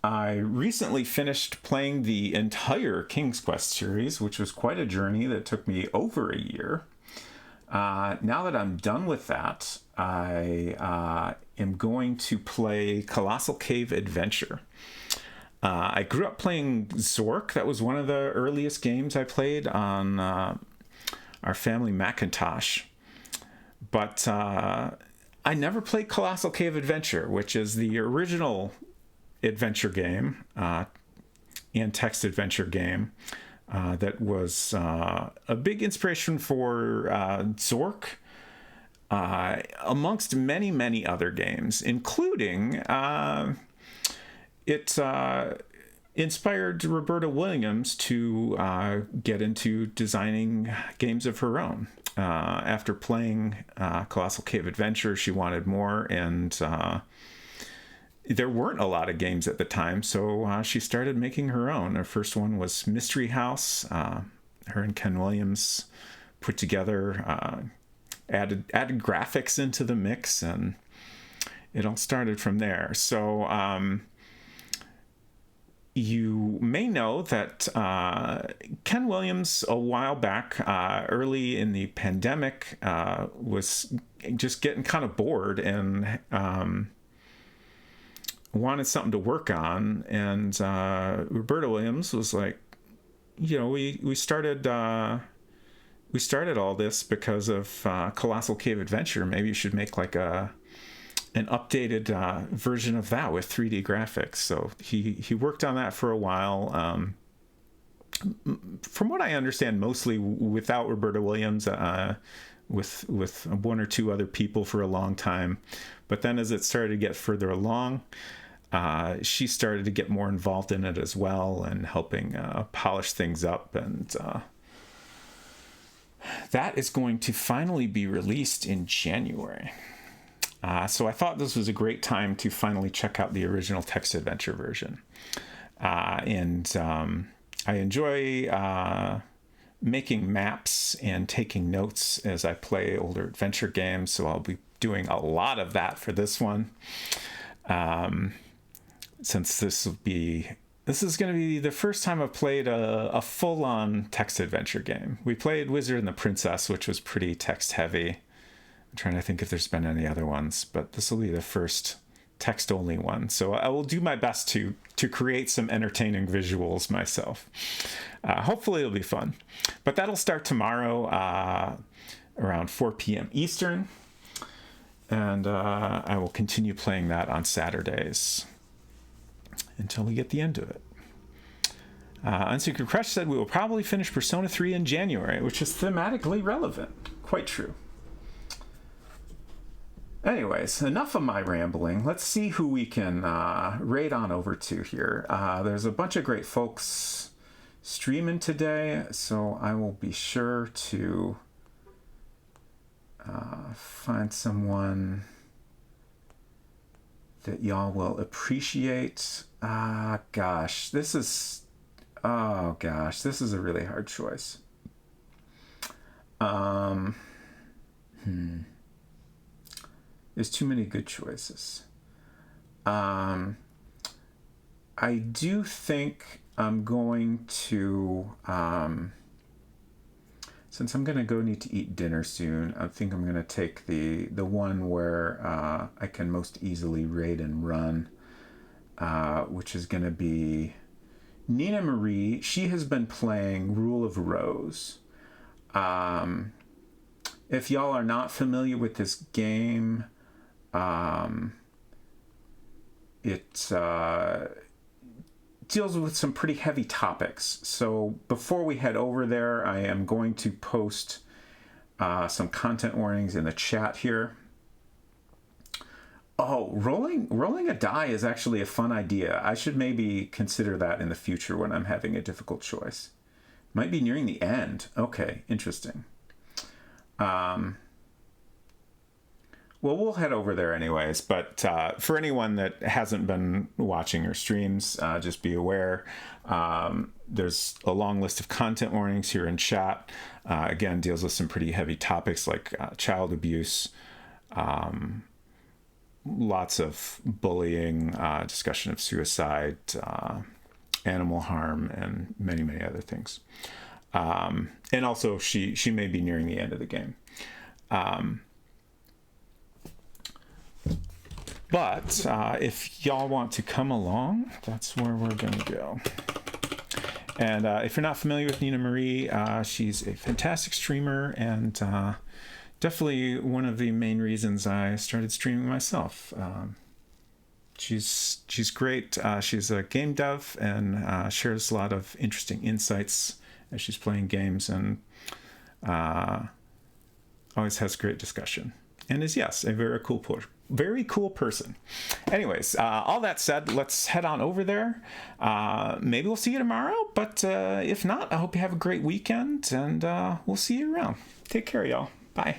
I recently finished playing the entire King's Quest series, which was quite a journey that took me over a year. Now that I'm done with that, I am going to play Colossal Cave Adventure. I grew up playing Zork. That was one of the earliest games I played on our family Macintosh. But I never played Colossal Cave Adventure, which is the original adventure game and text adventure game that was a big inspiration for Zork, amongst many, many other games, including it inspired Roberta Williams to get into designing games of her own. After playing Colossal Cave Adventure, she wanted more, and there weren't a lot of games at the time, so she started making her own. Her first one was Mystery House. Her and Ken Williams put together, added graphics into the mix, and it all started from there. So you may know that Ken Williams, a while back, early in the pandemic, was just getting kind of bored and wanted something to work on. And Roberta Williams was like, we started all this because of Colossal Cave Adventure. Maybe you should make like an updated version of that with 3D graphics. So he worked on that for a while. From what I understand, mostly without Roberta Williams, with one or two other people for a long time. But then as it started to get further along, she started to get more involved in it as well and helping polish things up. And that is going to finally be released in January. So I thought this was a great time to finally check out the original text adventure version. And I enjoy making maps and taking notes as I play older adventure games, so I'll be doing a lot of that for this one. Since this is going to be the first time I've played a full-on text adventure game. We played Wizard and the Princess, which was pretty text-heavy. I'm trying to think if there's been any other ones, but this will be the first text-only one. So I will do my best to create some entertaining visuals myself. Hopefully it'll be fun. But that'll start tomorrow around 4 p.m. Eastern. And I will continue playing that on Saturdays until we get the end of it. Unsecret Crush said we will probably finish Persona 3 in January, which is thematically relevant. Quite true. Anyways, enough of my rambling. Let's see who we can raid on over to here. There's a bunch of great folks streaming today, so I will be sure to find someone that y'all will appreciate. Gosh, this is a really hard choice. There's too many good choices. I do think I'm going to, since I'm going to go need to eat dinner soon, I think I'm going to take the one where I can most easily raid and run, which is going to be Nina Marie. She has been playing Rule of Rose. If y'all are not familiar with this game, it deals with some pretty heavy topics. So before we head over there, I am going to post some content warnings in the chat here. Oh, rolling a die is actually a fun idea. I should maybe consider that in the future when I'm having a difficult choice. Might be nearing the end. Okay, interesting. Well, we'll head over there anyways, but for anyone that hasn't been watching your streams, just be aware. There's a long list of content warnings here in chat. Again, deals with some pretty heavy topics like child abuse, lots of bullying, discussion of suicide, animal harm, and many, many other things. And also, she may be nearing the end of the game. But if y'all want to come along, that's where we're going to go. And if you're not familiar with Nina Marie, she's a fantastic streamer and definitely one of the main reasons I started streaming myself. She's great. She's a game dev and shares a lot of interesting insights as she's playing games, and always has great discussion. And is, yes, a very cool person. Anyways, all that said, let's head on over there. Maybe we'll see you tomorrow, but if not, I hope you have a great weekend, and we'll see you around. Take care, y'all. Bye.